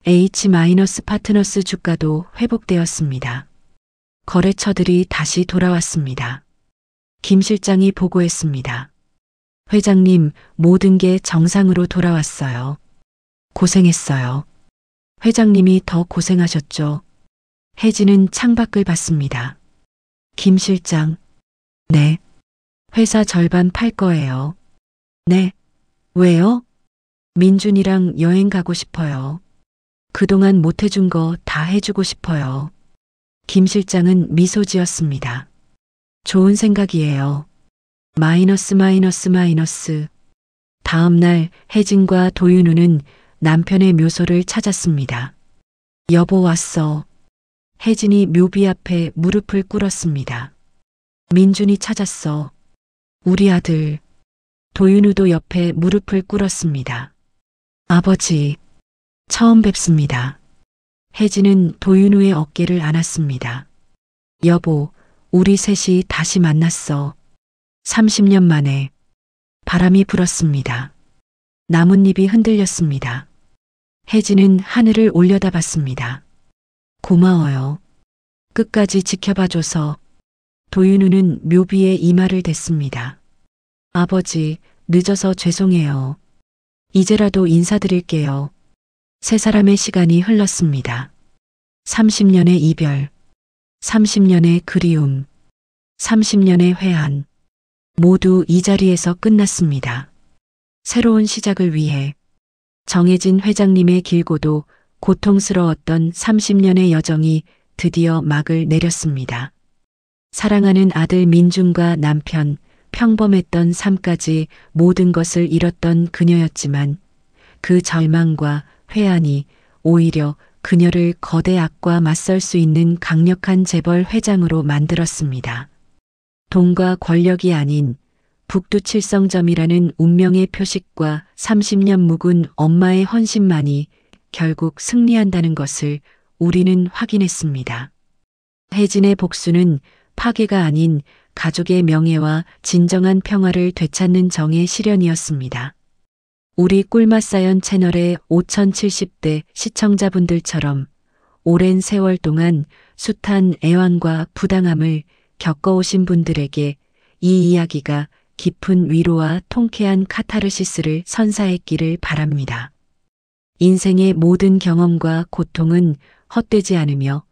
H-파트너스 주가도 회복되었습니다. 거래처들이 다시 돌아왔습니다. 김 실장이 보고했습니다. 회장님, 모든 게 정상으로 돌아왔어요. 고생했어요. 회장님이 더 고생하셨죠. 혜진은 창밖을 봤습니다. 김 실장. 네. 회사 절반 팔 거예요. 네. 왜요? 민준이랑 여행 가고 싶어요. 그동안 못 해준 거 다 해주고 싶어요. 김 실장은 미소 지었습니다. 좋은 생각이에요. 마이너스 마이너스 마이너스. 다음 날 혜진과 도윤우는 남편의 묘소를 찾았습니다. 여보 왔어. 혜진이 묘비 앞에 무릎을 꿇었습니다. 민준이 찾았어. 우리 아들. 도윤우도 옆에 무릎을 꿇었습니다. 아버지. 처음 뵙습니다. 혜진은 도윤우의 어깨를 안았습니다. 여보, 우리 셋이 다시 만났어. 30년 만에. 바람이 불었습니다. 나뭇잎이 흔들렸습니다. 혜진은 하늘을 올려다봤습니다. 고마워요. 끝까지 지켜봐줘서. 도윤우는 묘비에 이마를 댔습니다. 아버지, 늦어서 죄송해요. 이제라도 인사드릴게요. 세 사람의 시간이 흘렀습니다. 30년의 이별, 30년의 그리움, 30년의 회한. 모두 이 자리에서 끝났습니다. 새로운 시작을 위해 정해진 회장님의 길고도 고통스러웠던 30년의 여정이 드디어 막을 내렸습니다. 사랑하는 아들 민준과 남편, 평범했던 삶까지 모든 것을 잃었던 그녀였지만 그 절망과 회한이 오히려 그녀를 거대 악과 맞설 수 있는 강력한 재벌 회장으로 만들었습니다. 돈과 권력이 아닌 북두칠성점이라는 운명의 표식과 30년 묵은 엄마의 헌신만이 결국 승리한다는 것을 우리는 확인했습니다. 혜진의 복수는 파괴가 아닌 가족의 명예와 진정한 평화를 되찾는 정의 실현이었습니다. 우리 꿀맛사연 채널의 5070대 시청자분들처럼 오랜 세월 동안 숱한 애환과 부당함을 겪어오신 분들에게 이 이야기가 깊은 위로와 통쾌한 카타르시스를 선사했기를 바랍니다. 인생의 모든 경험과 고통은 헛되지 않으며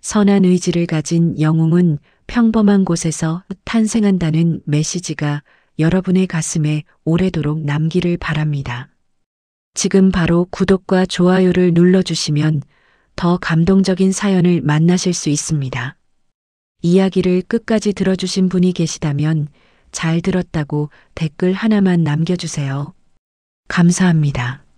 선한 의지를 가진 영웅은 평범한 곳에서 탄생한다는 메시지가 여러분의 가슴에 오래도록 남기를 바랍니다. 지금 바로 구독과 좋아요를 눌러주시면 더 감동적인 사연을 만나실 수 있습니다. 이야기를 끝까지 들어주신 분이 계시다면 잘 들었다고 댓글 하나만 남겨주세요. 감사합니다.